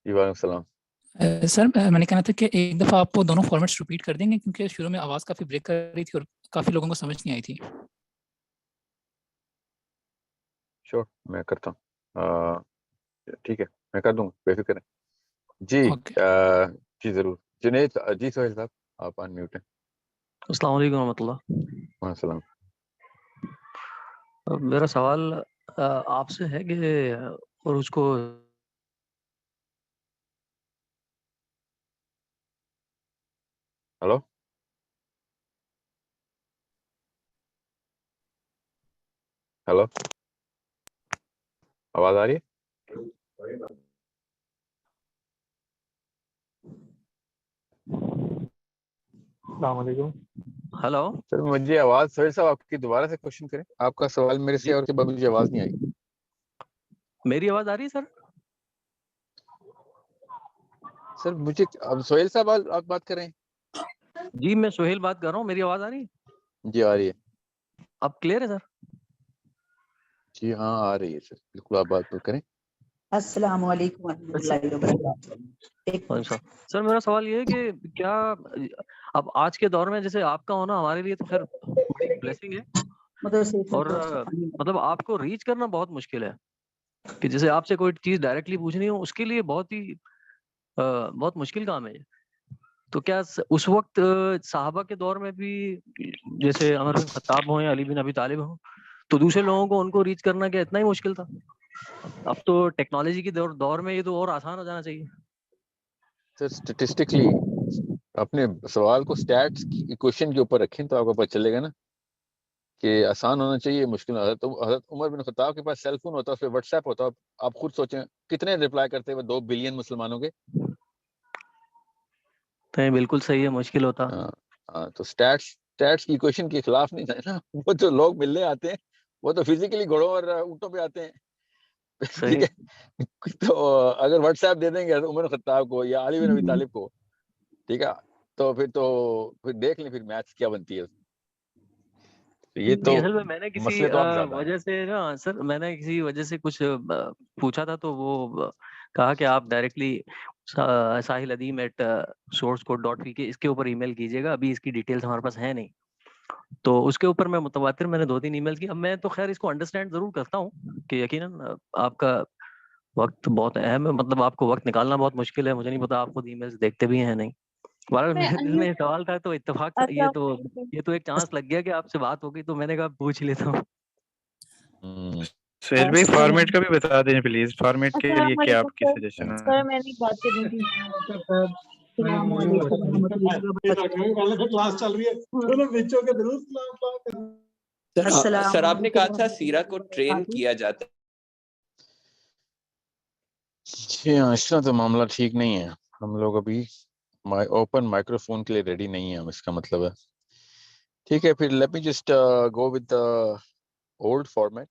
جی وعلیکم السلام. سر میں نے کہنا تھا کہ ایک دفعہ آپ وہ دونوں فارمیٹس ریپیٹ کر دیں گے, کیونکہ شروع میں آواز کافی بریک کر رہی تھی اور کافی لوگوں کو سمجھ نہیں آئی تھی. شور, میں کرتا ہوں. ٹھیک ہے, میں کر دوں گا, بے فکر ہیں. جی جی ضرور. جنید, جی سہیل صاحب آپ ان میوٹ ہیں. السلام علیکم ورحمۃ اللہ. وعلیکم السلام. میرا سوال آپ سے ہے کہ اور اس کو ہلو, ہلو, آواز آ رہی ہے؟ السلام علیکم. ہلو سر مجھے آواز, سہیل صاحب آپ کی دوبارہ سے کوشچن کریں. آپ کا سوال میرے سے, اور کے بعد مجھے آواز نہیں آئی. میری آواز آ رہی ہے سر؟ سر مجھے اب سہیل صاحب آپ بات کر رہے ہیں؟ جی میں سہیل بات کر رہا ہوں, میری آواز آ رہی ہے؟ جی آ رہی ہے. اب کلیئر ہے سر؟ جی ہاں آ رہی ہے سر, بالکل آپ بات کریں. السلام علیکم ورحمۃ اللہ وبرکاتہ. سر میرا سوال یہ ہے کہ کیا اب آج کے دور میں جیسے آپ کا ہونا ہمارے لیے تو خیر بڑی بلیسنگ ہے, اور مطلب آپ کو ریچ کرنا بہت مشکل ہے, کہ جیسے آپ سے کوئی چیز ڈائریکٹلی پوچھنی ہو اس کے لیے بہت مشکل کام ہے. تو کیا اس وقت صحابہ کے دور میں بھی جیسے عمر بن خطاب ہوں یا علی بن ابی طالب ہوں, تو دوسرے لوگوں کو ان کو ریچ کرنا کیا اتنا ہی مشکل تھا؟ اب تو ٹیکنالوجی کے دور میں یہ تو اور آسان ہو جانا چاہیے. سر اسٹیٹسٹکلی اپنے سوال کو اسٹیٹس کی ایکویشن کے اوپر رکھیں تو آپ کو پتہ چلے گا نا کہ آسان ہونا چاہیے, مشکل. حضرت عمر بن خطاب کے پاس سیل فون ہوتا, اس پہ واٹس ایپ ہوتا, آپ خود سوچیں کتنے ریپلائی کرتے ہوئے 2 بلین مسلمانوں کے. تو بالکل صحیح ہے, مشکل ہوتا. تو اسٹیٹس کی ایکویشن کے خلاف نہیں جائے نا. وہ جو لوگ ملنے آتے ہیں وہ تو فزیکلی گھوڑوں اور اونٹوں پہ آتے ہیں, ٹھیک ہے. تو اگر واٹس ایپ دے دیں گے عمر خطاب کو یا علی بن ابی طالب کو, ٹھیک ہے, تو پھر دیکھ لیں پھر میتھس کیا بنتی ہے. یہ تو اصل میں نے کسی مسئلے تو اب زیادہ ہیں. وجہ سے نا سر, میں نے کسی وجہ سے کچھ پوچھا تھا, تو وہ کہا کہ آپ ڈائریکٹلی ساحل ادیم @sourceCode.pk اس کے اوپر ای میل کیجیے گا, ابھی اس کی ڈیٹیلز ہمارے پاس ہے نہیں. تو اس کے اوپر میں متواتر میں نے 2-3 ای میل کی. اب میں تو خیر اس کو انڈرسٹینڈ ضرور کرتا ہوں کہ یقیناً آپ کا وقت بہت اہم ہے, مطلب آپ کو وقت نکالنا بہت مشکل ہے. مجھے نہیں پتا آپ خود ای میلز دیکھتے بھی ہیں نہیں. بہرحال میرے دل میں یہ سوال تھا, تو اتفاق سے یہ تو ایک چانس لگ گیا کہ آپ سے بات ہو گئی, تو میں نے کہا پوچھ لیتا ہوں. سہیل بھائی فارمیٹ کا بھی بتا دیں پلیز, فارمیٹ کے لیے کیا آپ کی سجیشن ہے؟ سر میں نے بات کرنی تھی. السلام علیکم ورحمۃ اللہ وبرکاتہ. کلاس چل رہی ہے, بچوں کے ضرور السلام سر آپ نے کہا تھا علیکم سیرا کو ٹرین کیا جاتا ہے. جی ہاں, اس طرح تو معاملہ ٹھیک نہیں ہے. ہم لوگ ابھی اوپن مائکرو فون کے لیے ریڈی نہیں ہیں, اس کا مطلب ہے. ٹھیک ہے, پھر let me just go with old format,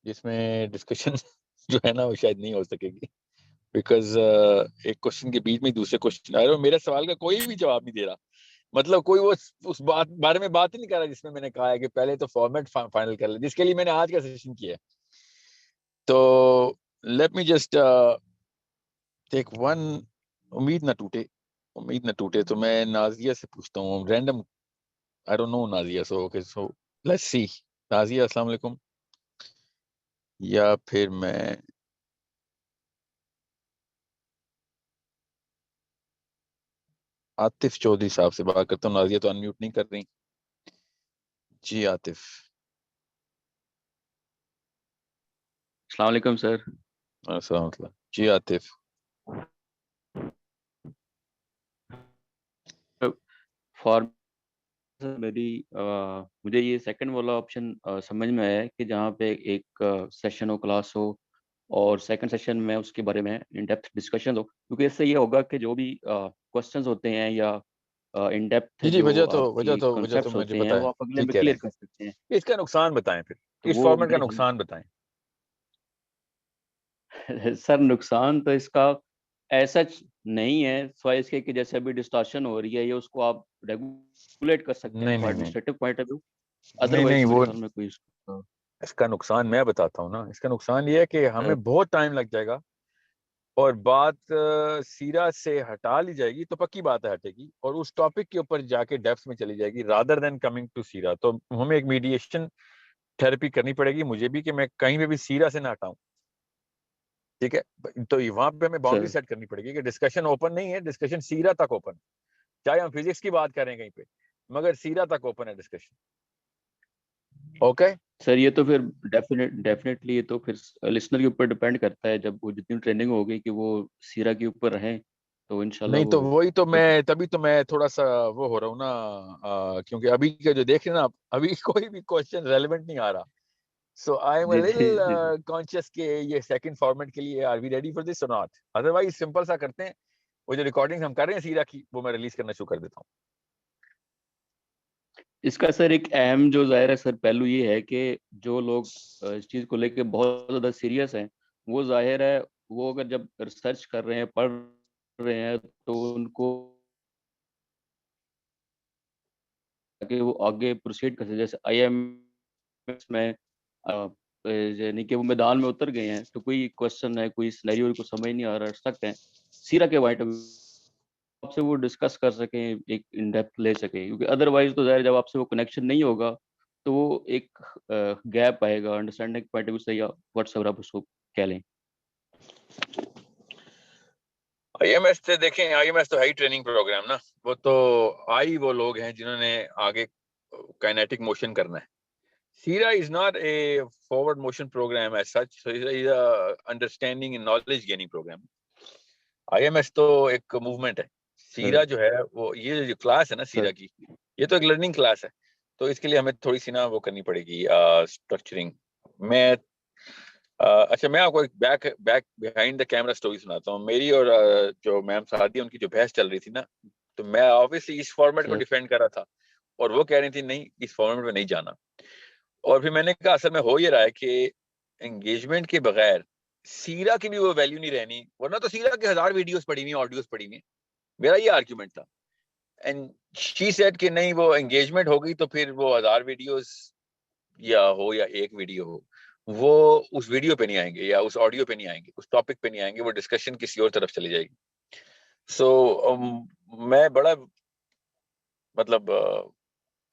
جس میں ڈسکشن جو ہے نا وہ شاید نہیں ہو سکے گی, بیکاز ایک کوشچن کے بیچ میں دوسرے کوشچن, میرے سوال کا کوئی بھی جواب نہیں دے رہا. مطلب کوئی وہ اس بارے میں بات ہی نہیں کر رہا جس میں نے کہا ہے کہ پہلے تو فارمیٹ فائنل کر لیں, جس کے لیے میں نے آج کا سیشن کیا ہے. تو let me just take one. امید نہ ٹوٹے. تو میں نازیہ سے پوچھتا ہوں random, I don't know Nazia, so let's see. Nazia السلام علیکم. یا پھر میں عاطف چودھری صاحب سے بات کرتا ہوں. نازیہ تو انمیوٹ نہیں کر رہی. جی عاطف. السلام علیکم سر. السلام علیکم. جی عاطف. مجھے یہ سیکنڈ والا آپشن سمجھ میں آیا کہ جہاں پہ ایک سیشن ہو, کلاس ہو, اور سیکنڈ سیشن میں اس کے بارے میں ان ڈیپتھ ڈسکشن ہو, کیونکہ اس سے یہ ہوگا کہ جو بھی کوسچنز ہوتے ہیں یا ان ڈیپتھ جی جو آپ وجہ کی تو کنسیپٹس مجھے ہوتے ہیں پتا ہے, وہ آپ اگلے ٹھیک میں کہہ رہے کلیئر ہیں. کر سکتے ہیں. اس کا نقصان بتائیں, پھر تو اس وہ فارمیٹ کا نقصان بتائیں. سر نقصان تو اس کا ایسا نہیں ہے, سوائے اس کے کہ جیسے ابھی ڈسٹارشن ہو رہی ہے, یہ اس کو آپ ریگولیٹ کر سکتے ہیں for administrative point of view. Otherwise میرے خیال میں کوئی اس کا نقصان میں بتاتا ہوں نا. اس کا نقصان یہ ہے کہ ہمیں بہت ٹائم لگ جائے گا, اور بات سیرا سے ہٹا لی جائے گی تو پکی بات ہے ہٹے گی, اور اس ٹاپک کے اوپر جا کے ڈیپتھ میں چلی جائے گی رادر دین کمنگ ٹو سیرا. تو ہمیں ایک میڈیشن تھراپی کرنی پڑے گی مجھے بھی, کہ میں کہیں پہ بھی سیرا سے نہ ہٹاؤں. ٹھیک ہے, تو وہاں پہ ہمیں باؤنڈری سیٹ کرنی پڑے گی کہ ڈسکشن اوپن نہیں ہے, ڈسکشن سیرا تک اوپن, چاہے ہم فزکس کی بات کریں کہیں پہ, مگر سیرا تک اوپن ہے ڈسکشن. اوکے سر, یہ تو پھر ڈیفینیٹلی یہ تو پھر لسنر کے اوپر ڈیپینڈ کرتا ہے, جب وہ جتنی ٹریننگ ہوگی کہ وہ سیرا کے اوپر رہیں تو انشاءاللہ نہیں. تو وہ وہی تو میں تبھی تو میں تھوڑا سا وہ ہو رہا ہوں نا, کیونکہ ابھی کا جو دیکھ رہے ہیں نا, ابھی کوئی بھی کوشچن ریلیونٹ نہیں آ رہا. So I am a little conscious کہ یہ سیکنڈ فارمیٹ کے لیے are we ready for this اور ناٹ. ادروائز سمپل سا کرتے ہیں, وہ جو ریکارڈنگ ہم کر رہے ہیں سیرا کی, وہ میں ریلیز کرنا شروع کر دیتا ہوں. اس کا سر ایک اہم جو ظاہر ہے سر پہلو یہ ہے کہ جو لوگ اس چیز کو لے کے بہت زیادہ سیریس ہیں, وہ ظاہر ہے وہ اگر جب ریسرچ کر رہے ہیں پڑھ رہے ہیں تو ان کو کہ وہ آگے پروسیڈ کر سکتے. جیسے آئی ایم ایس میں یعنی کہ وہ میدان میں اتر گئے ہیں تو کوئی کوشچن ہے کوئی سینیریو کو سمجھ نہیں آ رہا سکتے ہیں سیرا کے وائٹ آپ سے وہ ڈسکس کر سکیں ایک ان ڈیپتھ لے سکیں کیونکہ ادروائز تو ظاہر جب آپ سے وہ کنیکشن نہیں ہوگا تو وہ ایک گیپ آئے گا انڈرسٹینڈنگ پوائنٹ آف ویو سے یا واٹس ایور آپ اس کو کہہ لیں. آئی ایم ایس سے دیکھیں آئی ایم ایس تو ہائی ٹریننگ پروگرام نا وہ تو وہ لوگ ہیں جنہوں نے آگے کائنیٹک موشن کرنا ہے. سیرا is not a forward motion program as such understanding and knowledge gaining program. I am ایس تو ایک موومنٹ ہے. سیرا جو ہے وہ یہ جو کلاس ہے نا سیرا کی یہ تو ایک لرننگ کلاس ہے تو اس کے لیے ہمیں تھوڑی سی نا وہ کرنی پڑے گی اسٹرکچرنگ. میں اچھا میں آپ کو ایک back behind the camera story سناتا ہوں. میری اور جو میم سعدیہ ان کی جو بحث چل رہی تھی نا تو میں آبویسلی اس فارمیٹ کو ڈیفینڈ کر رہا تھا اور وہ کہہ رہی تھی نہیں اس فارمیٹ میں نہیں جانا. اور پھر میں نے کہا اصل میں ہو یہ رہا ہے کہ انگیجمنٹ کے بغیر سیرا کی بھی وہ ویلیو نہیں رہنی ورنہ تو سیرا کے 1000 ویڈیوز پڑی ہوئی آڈیوز پڑی ہوئی. میرا یہ آرگیومنٹ تھا اینڈ شی سیڈ کہ نہیں وہ انگیجمنٹ ہوگی تو پھر وہ 1000 ویڈیوز یا ہو یا ایک ویڈیو ہو وہ اس ویڈیو پہ نہیں آئیں گے یا اس آڈیو پہ نہیں آئیں گے اس ٹاپک پہ نہیں آئیں گے وہ ڈسکشن کسی اور طرف چلی جائے گی. سو میں بڑا مطلب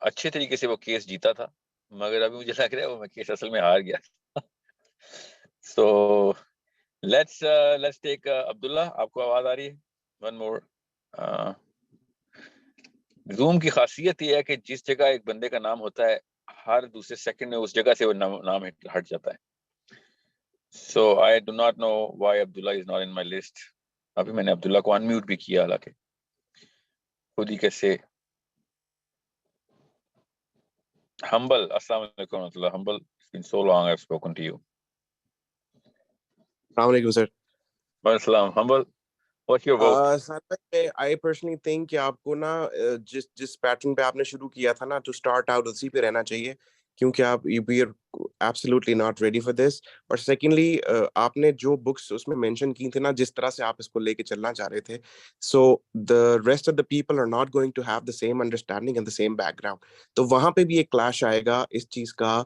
اچھے طریقے سے وہ کیس جیتا تھا مگر ابھی مجھے لگ رہا ہے وہ میں کیس اصل میں ہار گیا. سو لیٹس ٹیک عبداللہ. آپ کو آواز آ رہی ہے؟ One more. زوم کی خاصیت یہ ہے کہ جس جگہ ایک بندے کا نام ہوتا ہے ہر دوسرے سیکنڈ میں اس جگہ سے وہ نام ہٹ جاتا ہے. So I do not know why Abdullah is not in my list. ابھی میں نے عبداللہ کو انمیوٹ بھی کیا حالانکہ خود ہی کیسے. ہمبل السلام علیکم ورحمۃ اللہ. ہمبل it's been so long I've spoken to you. السلام علیکم سر. وعلیکم السلام. ہمبل what's your vote? Sir I personally think کہ آپ کو نا جس پیٹرن پہ آپ نے شروع کیا تھا نا ٹو اسٹارٹ آؤٹ اسی پہ رہنا چاہیے کیونکہ آپ you be absolutely not ready for this. اور سیکنڈلی آپ نے جو بکس اس میں مینشن کی تھی نا جس طرح سے آپ اس کو لے کے چلنا چاہ رہے تھے so the rest of the people are not going to have the same understanding and the same background. تو وہاں پہ بھی ایک کلیش آئے گا اس چیز کا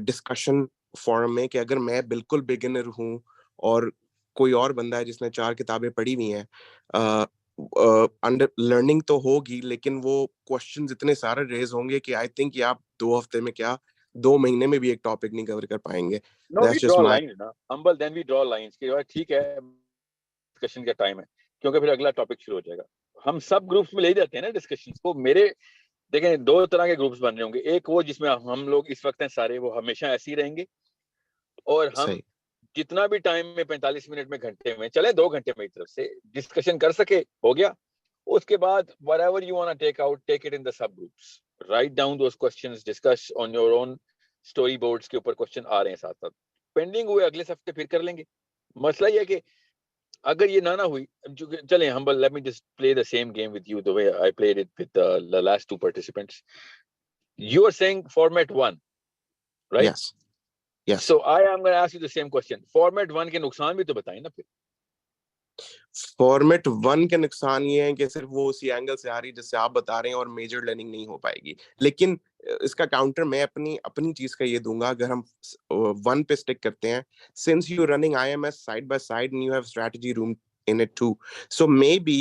ڈسکشن فورم میں کہ اگر میں بالکل بگنر ہوں اور کوئی اور بندہ ہے جس نے 4 کتابیں پڑھی ہوئی ہیں انڈر لرننگ تو ہوگی لیکن وہ کوشچنز اتنے سارے ریز ہوں گے کہ آئی تھنک آپ 2 ہفتے میں کیا 2 مہینے میں بھی ایک ٹاپک نہیں کور کر پائیں گے. No, we draw lines نا ہمبل. then we draw lines کہ ٹھیک ہے ڈسکشن کا ٹائم ہے کیونکہ پھر اگلا ٹاپک شروع ہو جائے گا. ہم سب گروپس میں لے جاتے ہیں نا ڈسکشن کو. میرے دیکھیں 2 طرح کے گروپس بن رہے ہوں گے. ایک وہ جس میں ہم لوگ اس وقت ہیں سارے وہ ہمیشہ ایسے ہی رہیں گے اور ہم جتنا بھی ٹائم میں 45 منٹ میں گھنٹے میں چلے 2 گھنٹے میں طرف سے ڈسکشن کر سکے ہو گیا. اس کے بعد whatever you want to take out take it in the sub groups, write down those questions, discuss on your own story boards کے اوپر کوشچن آ رہے ہیں ساتھ ساتھ پینڈنگ ہوئے اگلے ہفتے پھر کر لیں گے. مسئلہ یہ ہے کہ اگر یہ نہ ہوئی چلیں ہمبل let me just play the same game with you the way I played it with the last 2 participants. You are saying format 1 right? Yes. So I am going to ask you the same question. Format 1 کے نقصان بھی تو بتائیں نا. پھر format 1 کے نقصان یہ ہے کہ صرف وہ اسی اینگل سے آ رہی جس سے آپ بتا رہے ہیں اور میجر لرننگ نہیں ہو پائے گی. لیکن اس کا کاؤنٹر میں اپنی چیز کا یہ دوں گا اگر ہم 1 پہ اسٹک کرتے ہیں since you running IMS side by side and you have strategy room in it too, so maybe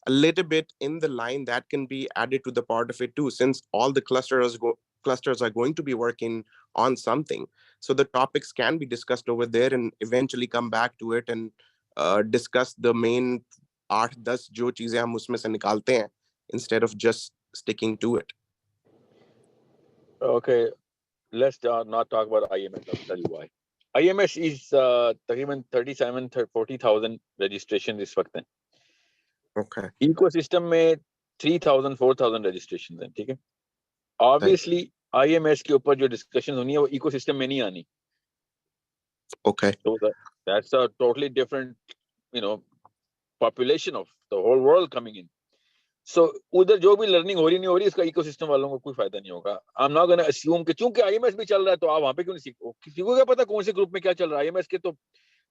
a little bit in the line that can be added to the part of it too since all the clusters are going to be working on something, so the topics can be discussed over there and eventually come back to it and discuss the main 8-10 جو چیزیں ہم اس میں سے نکالتے ہیں instead of just sticking to it. Okay, let's not talk about IMS. I'll tell you why. IMS is تقریباً 37-40,000 registration اس وقت ہیں. Okay. Ecosystem میں 3,000-4,000 registrations ہیں. ٹھیک ہے. Obviously IMS کے اوپر جو ڈسکشن ہونی ہے وہ ecosystem میں نہیں آنی. Okay. So that's a totally different, population of the whole world coming in. So ادھر جو بھی لرننگ ہو رہی نہیں ہو رہی اس کا ایکو سسٹم والوں کو کوئی فائدہ نہیں ہوگا. I'm not going to assume کہ چونکہ IMS بھی چل رہا ہے تو آپ وہاں پہ کیوں نہیں سیکھو. کسی کو کیا پتا کون سے گروپ میں کیا چل رہا ہے. IMS کے تو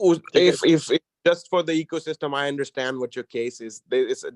If just for the ecosystem, I understand what your case is. There is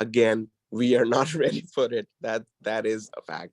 again we are not ready for it. That is a fact.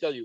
tell you,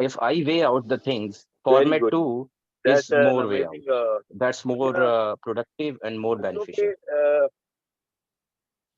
if I weigh out the things, format 2 is more way out. That's more productive and more beneficial.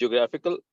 geographical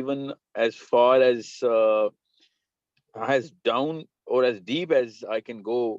even as far as down or as deep as I can go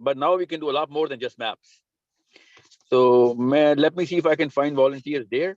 but now we can do a lot more than just maps. So let me see if I can find volunteers there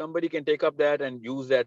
somebody can take up that and use that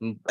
I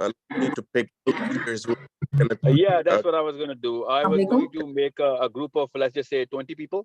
You need to pick group leaders who can Yeah, that's what I was going to do. I was Assalamualaikum. going to make a group of, let's just say 20 people,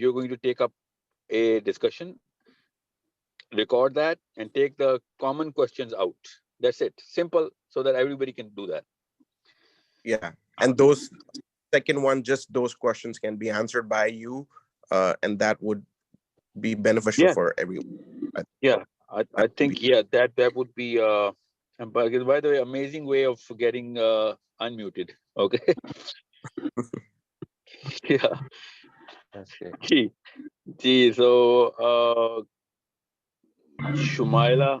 you're going to take up a discussion, record that and take the common questions out. That's it. Simple, so that everybody can do that. Yeah, and those second one, just those questions can be answered by you, and that would be beneficial for everyone. Yeah, I think that would be and by the way, amazing way of getting unmuted. Okay. Yeah. That's great. Gee, so Shumaila,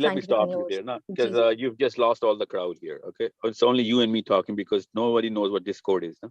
Let me stop you there, na, because you've just lost all the crowd here. Okay, it's only you and me talking because nobody knows what Discord is. Na?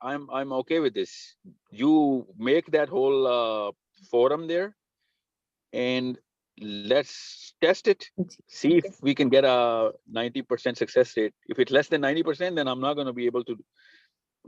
I'm okay with this. You make that whole forum there and let's test it, see if we can get a 90% success rate. If it's less than 90%, then I'm not going to be able to,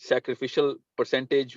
sacrificial percentage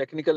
technical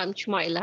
I'm Shumaila.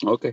Okay.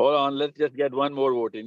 Hold on, let's just get one more vote in.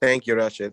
Thank you, Rashid.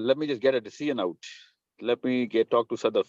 let me just get a decision out. Let me talk to Sadaf.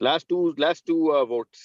Last two votes.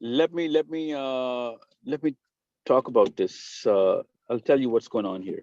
let me talk about this. I'll tell you what's going on here.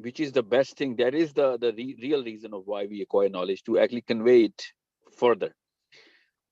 which is the best thing, that is the real reason of why we acquire knowledge, to actually convey it further.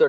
so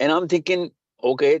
And I'm thinking, okay,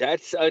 that's a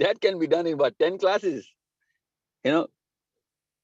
that can be done in what 10 classes, you know.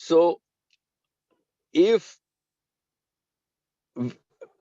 So if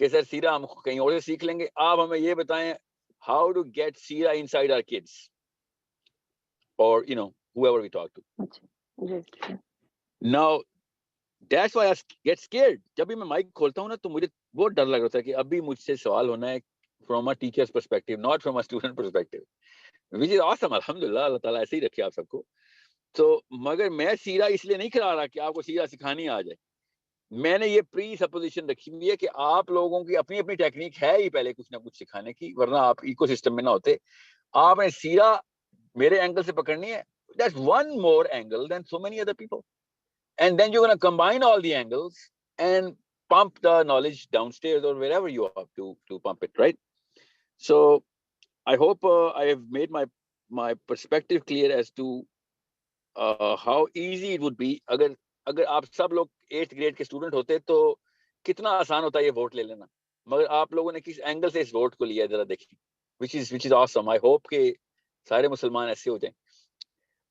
کہ سر سیرا ہم کہیں اور سے سیکھ لیں گے, آپ ہمیں یہ بتائیں how to get Sierra inside our kids or you know whoever we talk to. Now that's why I get scared. جب بھی میں مائک کھولتا ہوں نا تو مجھے بہت ڈر لگ رہا ہے کہ ابھی مجھ سے سوال ہونا ہے from a teacher's perspective, not from a student perspective, which is awesome. الحمدللہ, اللہ تعالیٰ ایسے ہی رکھے آپ سب کو. تو مگر میں سیرا اس لیے نہیں کھلا رہا کہ آپ کو سیرا سکھانی آ جائے. میں نے یہ پری سپوزیشن رکھی ہوئی ہے کہ آپ لوگوں کی اپنی اپنی ٹیکنیک ہے ہی پہلے کچھ نہ کچھ سکھانے کی, ورنہ آپ ایکو سسٹم میں نہ ہوتے. آپ نے سیرا میرے اینگل سے پکڑنی ہے, that's one more angle than so many other people. And then you're going to combine all the angles and pump the knowledge downstairs or wherever you have to pump it, right? So I hope I have made my perspective clear as to how easy it would be اگر آپ سب لوگ 8th grade کے student ہوتے تو کتنا آسان ہوتا ہے یہ ووٹ لے لینا. مگر آپ لوگوں نے کس اینگل سے اس ووٹ کو لیا ذرا دیکھیں, which is awesome. I hope کہ سارے مسلمان ایسے ہو جائیں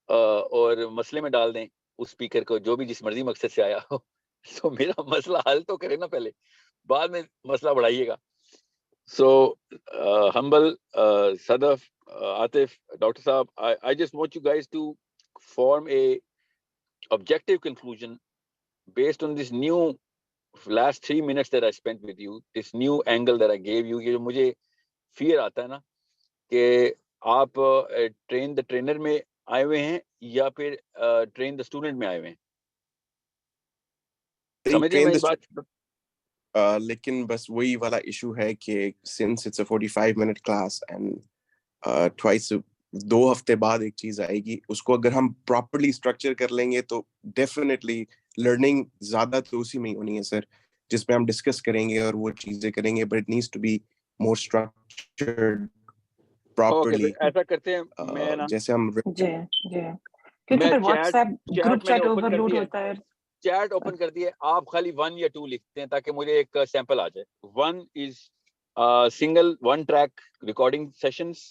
اور مسئلے میں ڈال دیں اس اسپیکر کو جو بھی جس مرضی مقصد سے آیا ہو. تو میرا مسئلہ حل تو کرے نا پہلے, بعد میں مسئلہ بڑھائیے گا. So humble, Sadaf, Atif, Dr. Saab, I just want you guys to form a objective conclusion based on this new last 3 minutes that I spent with you, this new angle that I gave you. یہ مجھے fear آتا ہے نا کہ آپ train the trainer میں آئے ہوئے ہیں یا پھر train the student میں آئے ہوئے ہیں. سمجھے میری بات؟ لیکن بس وہی والا ایشو ہے کہ since it's a 45-minute class and twice 2 ہفتے بعد ایک چیز آئے گی, اس کو اگر ہم پراپرلی اسٹرکچر کر لیں گے تو ڈیفینیٹلی لرننگ زیادہ تو اسی میں ہی ہونی ہے سر, جس پہ ہم ڈسکس کریں گے اور وہ چیزیں کریں گے, but it needs to be more structured properly. ایسا کرتے ہیں میں نا جیسے ہم کیونکہ پھر WhatsApp group chat overload ہوتا ہے. چیٹ اوپن کر دیے, آپ خالی 1 یا 2 لکھتے ہیں تاکہ مجھے ایک سیمپل آ جائے. 1 is single 1 track recording sessions,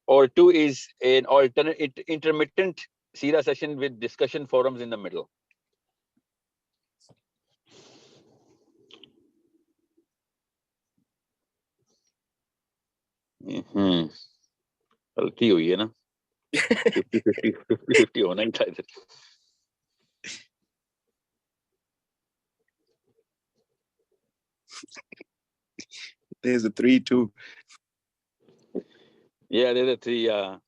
or 2 is an alternate intermittent Sira session with discussion forums in the middle. غلطی ہوئی ہے نا, 50-50 ہونا ہی تھا. There's a 3 too. Yeah, there's a 3.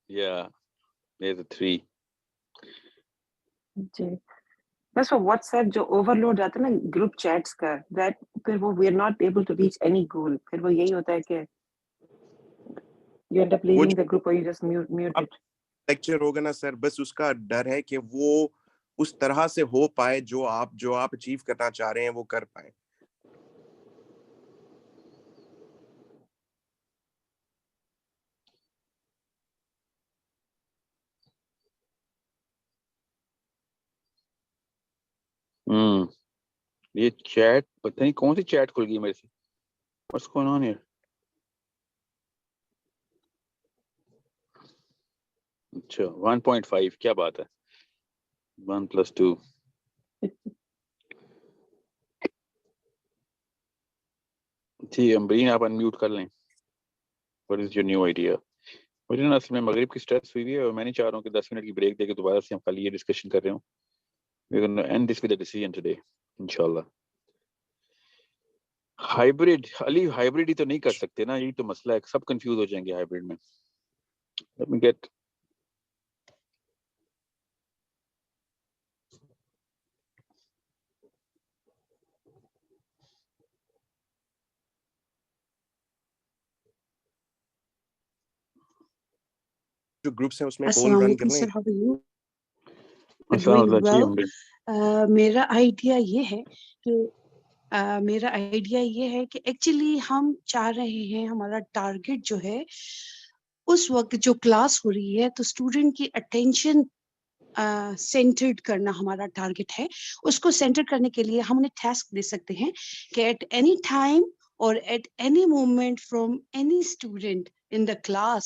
Yeah, there's a 3. جی بس وہ واٹس ایپ جو اوور لوڈ جاتا ہے نا گروپ چیٹس کا, دیٹ پھر وہ we are not able to reach any goal. پھر وہ یہی ہوتا ہے کہ you end up leaving the group اور you just mute it. Lecture ہوگا نا سر, بس اس کا ڈر ہے کہ وہ اس طرح سے ہو پائے جو آپ اچیو کرنا چاہ رہے ہیں وہ کر پائیں. یہ چیٹ پتہ نہیں کون سی چیٹ کھل گئی میرے سے. What's going on here? اچھا 1.5 کیا بات ہے, 1 + 2. جی امبرین آپ انمیوٹ کر لیں. What is your new idea? مجھے نا اصل میں مغرب کی اسٹریس ہوئی ہے اور میں نہیں چاہ رہا ہوں کہ 10 منٹ کی بریک دے کے دوبارہ سے ہم خالی یہ ڈسکشن کر رہے ہوں. We're going to end this with a decision today, inshallah. Hybrid Ali, hybrid ہی تو نہیں کر سکتے نا, یہی تو مسئلہ ہے, سب کنفیوز ہو جائیں گے ہائبرڈ میں. Let me get جو گروپس ہیں اس میں پول رن کر لیں. میرا آئیڈیا یہ ہے کہ ایکچولی ہم چاہ رہے ہیں ہمارا ٹارگٹ جو ہے اس وقت جو کلاس ہو رہی ہے تو اسٹوڈنٹ کی اٹینشن سینٹرڈ کرنا ہمارا ٹارگٹ ہے. اس کو سینٹر کرنے کے لیے ہم انہیں ٹاسک دے سکتے ہیں کہ at any time or at any moment from any student in the class,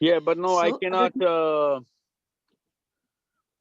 Yeah, but no, I So, cannot.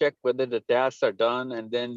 check whether the tasks are done and then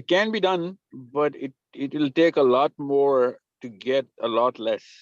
It can be done, but it will take a lot more to get a lot less.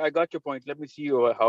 I got your point. Let me see how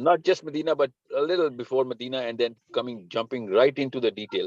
not just Medina but a little before Medina and then jumping right into the detail.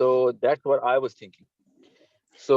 So that's what I was thinking. So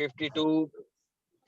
52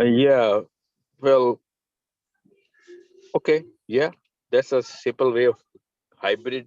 Yeah, well, okay, yeah, that's a simple way of hybrid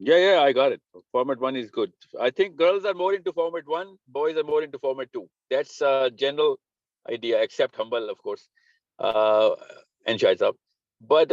Yeah, I got it. Format 1 is good. I think girls are more into format 1, boys are more into format 2. That's a general idea, except Humble, of course, and Shahzab. But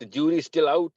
jury still out.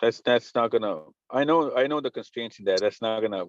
that's not gonna. I know the constraints in there. That's not gonna.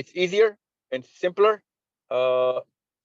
It's easier and simpler.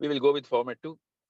we will go with format 2.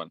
1.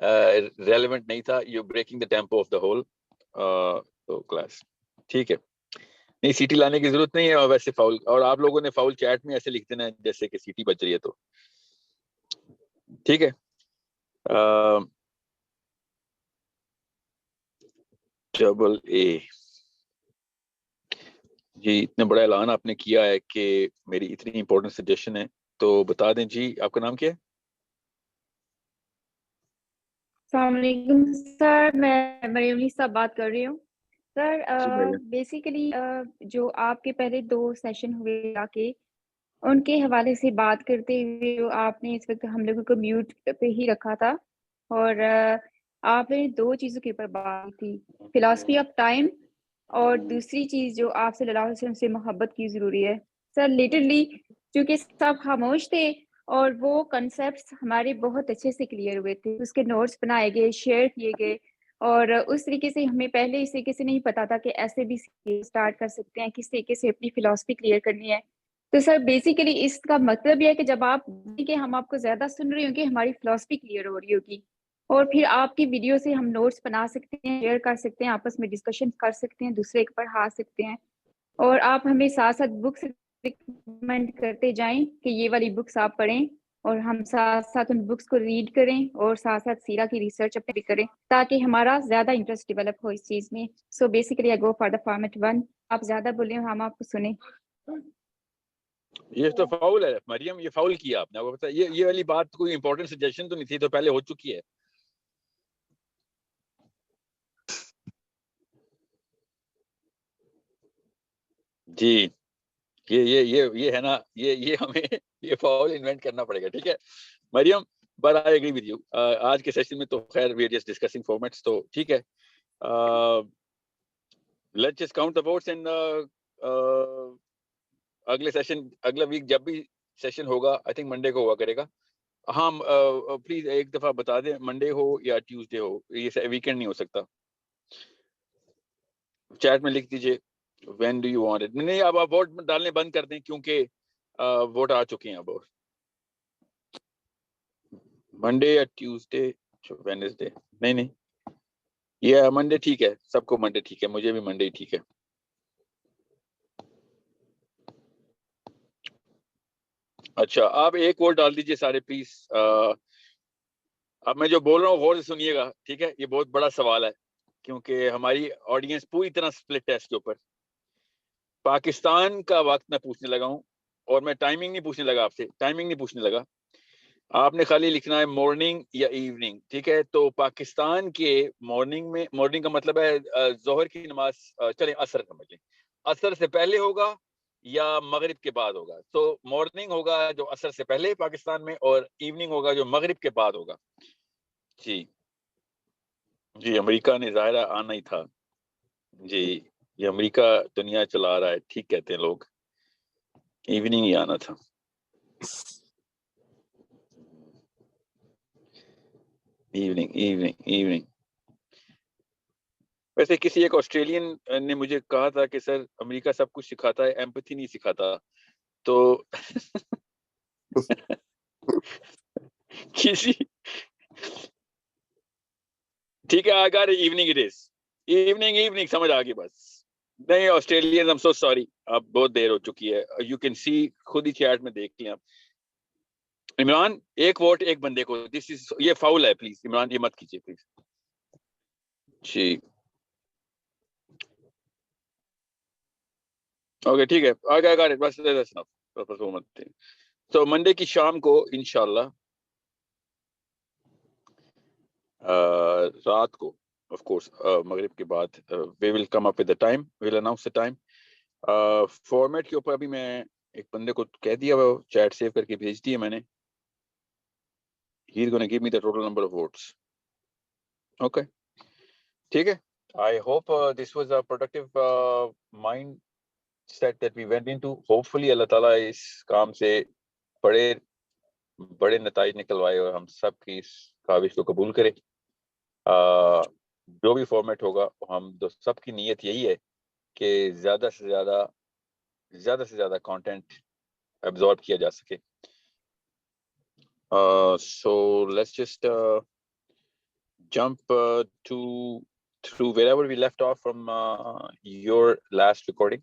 Relevant نہیں تھا. You breaking the tempo of the whole class. ٹھیک ہے, نہیں سیٹی لانے کی ضرورت نہیں ہے. اور ویسے فاؤل, اور آپ لوگوں نے فاؤل چیٹ میں ایسے لکھ دینا ہے جیسے کہ سیٹی بج رہی ہے. تو ٹھیک ہے. ڈبل اے جی, اتنا بڑا اعلان آپ نے کیا ہے کہ میری اتنی امپورٹنٹ سجیشن ہے, تو بتا دیں جی آپ کا نام کیا ہے؟ السلام علیکم سر, میں مریم نسا بات کر رہی ہوں. سر بیسیکلی جو آپ کے پہلے 2 سیشن ہوئے آ کے ان کے حوالے سے بات کرتے ہوئے جو آپ نے اس وقت ہم لوگوں کو میوٹ پہ ہی رکھا تھا, اور آپ نے 2 چیزوں کے اوپر بات کی, فلاسفی آف ٹائم اور دوسری چیز جو آپ صلی اللہ علیہ وسلم سے محبت کی ضروری ہے. سر لیٹرلی چونکہ سب خاموش تھے اور وہ کنسیپٹس ہمارے بہت اچھے سے کلیئر ہوئے تھے, اس کے نوٹس بنائے گئے, شیئر کیے گئے, اور اس طریقے سے ہمیں پہلے اس طریقے سے نہیں پتا تھا کہ ایسے بھی اسٹارٹ کر سکتے ہیں, کس طریقے سے اپنی فلاسفی کلیئر کرنی ہے. تو سر بیسیکلی اس کا مطلب یہ ہے کہ جب آپ کہ ہم آپ کو زیادہ سن رہی ہوں گی, ہماری فلاسفی کلیئر ہو رہی ہوگی, اور پھر آپ کی ویڈیو سے ہم نوٹس بنا سکتے ہیں, شیئر کر سکتے ہیں, آپس میں ڈسکشن کر سکتے ہیں, دوسرے کو پڑھا سکتے ہیں, اور آپ ہمیں ساتھ ساتھ بکس ریکمینڈ کرتے جائیں کہ یہ والی بکس آپ پڑھیں, اور ہم ساتھ ساتھ ان بکس کو ریڈ کریں, اور ساتھ ساتھ سیرہ کی ریسرچ اپنے بھی کریں تاکہ ہمارا زیادہ انٹرسٹ ڈیولپ ہو اس چیز میں. So basically I go for the format 1. آپ زیادہ بولیں, ہم آپ کو سنیں. یہ تو فاؤل ہے مریم, یہ فاؤل کیا آپ نے. وہ پتا یہ والی بات کوئی امپورٹنٹ سجیشن تو نہیں تھی, تو پہلے ہو چکی ہے. جی یہ ہے نا, یہ ہمیں یہ فاؤل انوینٹ کرنا پڑے گا. ٹھیک ہے Maryam, but I agree with you. آج کے سیشن میں تو خیر we are just discussing formats, تو ٹھیک ہے. Let's just count the votes, and اگلے سیشن اگلا ویک جب بھی سیشن ہوگا, آئی تھنک منڈے کو ہوا کرے گا. ہاں پلیز ایک دفعہ بتا دیں منڈے ہو یا ٹیوزڈے ہو, یہ ویکینڈ نہیں ہو سکتا. چیٹ میں لکھ دیجیے when do you want it. نہیں اب آپ ووٹ ڈالنے بند کر دیں کیونکہ ووٹ آ چکے ہیں اب. اور منڈے یا ٹیوزڈے وینسڈے, نہیں یہ منڈے ٹھیک ہے, سب کو منڈے ٹھیک ہے, مجھے بھی منڈے ٹھیک ہے. اچھا آپ ایک ووٹ ڈال دیجیے سارے پلیز. اب میں جو بول رہا ہوں غور سے سنیے گا, ٹھیک ہے. یہ بہت بڑا سوال ہے کیونکہ ہماری آڈینس پوری طرح سپلٹ ہے اس کے اوپر. پاکستان کا وقت میں پوچھنے لگا ہوں, اور میں ٹائمنگ نہیں پوچھنے لگا آپ سے, ٹائمنگ نہیں پوچھنے لگا. آپ نے خالی لکھنا ہے مارننگ یا ایوننگ, ٹھیک ہے. تو پاکستان کے مارننگ میں, مارننگ کا مطلب ہے ظہر کی نماز, چلیں عصر سمجھ لیں, عصر سے پہلے ہوگا یا مغرب کے بعد ہوگا. تو مارننگ ہوگا جو عصر سے پہلے پاکستان میں, اور ایوننگ ہوگا جو مغرب کے بعد ہوگا. جی امریکہ نے ظاہرہ آنا ہی تھا. جی یہ امریکہ دنیا چلا رہا ہے, ٹھیک کہتے ہیں لوگ, ایوننگ ہی آنا تھا. ایوننگ. ویسے کسی ایک آسٹریلین نے مجھے کہا تھا کہ سر امریکہ سب کچھ سکھاتا ہے, ایمپتھی نہیں سکھاتا. تو کسی ٹھیک ہے, آگار ایوننگ اٹ از, ایوننگ سمجھ آ گئی بس. نہیں آسٹریلین, I'm so sorry, اب بہت دیر ہو چکی ہے. یو کین سی, خود ہی چیٹ میں دیکھ لیں آپ. عمران ایک ووٹ ایک بندے کو, دس از, یہ فاؤل ہے پلیز عمران, یہ مت کیجیے پلیز. جی اوکے ٹھیک ہے, آگے بس مت. تو منڈے کی شام کو انشاءاللہ رات کو of course مغرب کے بعد we will come up with the time, we will announce the time. Format کے اوپر ابھی میں ایک بندے کو کہہ دیا, وہ چیٹ سیو کر کے بھیج دی ہے میں نے. He's going to give me the total number of votes. Okay ٹھیک ہے. I hope this was a productive mindset that we went into. Hopefully اللہ تعالیٰ اس کام سے بڑے نتائج نکلوائے اور ہم سب کی اس کاوش کو قبول کرے. جو بھی فارمیٹ ہوگا, ہم سب کی نیت یہی ہے کہ زیادہ سے زیادہ کانٹینٹ ایبزارب کیا جا سکے. So let's just jump through wherever we left off from your last recording,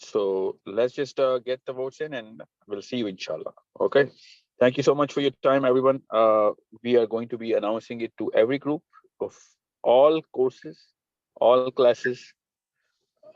So let's just get the votes in and we'll see you inshallah. Okay, thank you so much for your time, everyone. We are going to be announcing it to every group of all courses, all classes.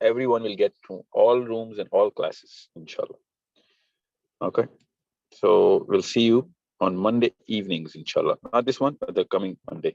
everyone will get to all rooms and all classes inshallah. Okay, so we'll see you on Monday evenings inshallah, not this one but the coming Monday.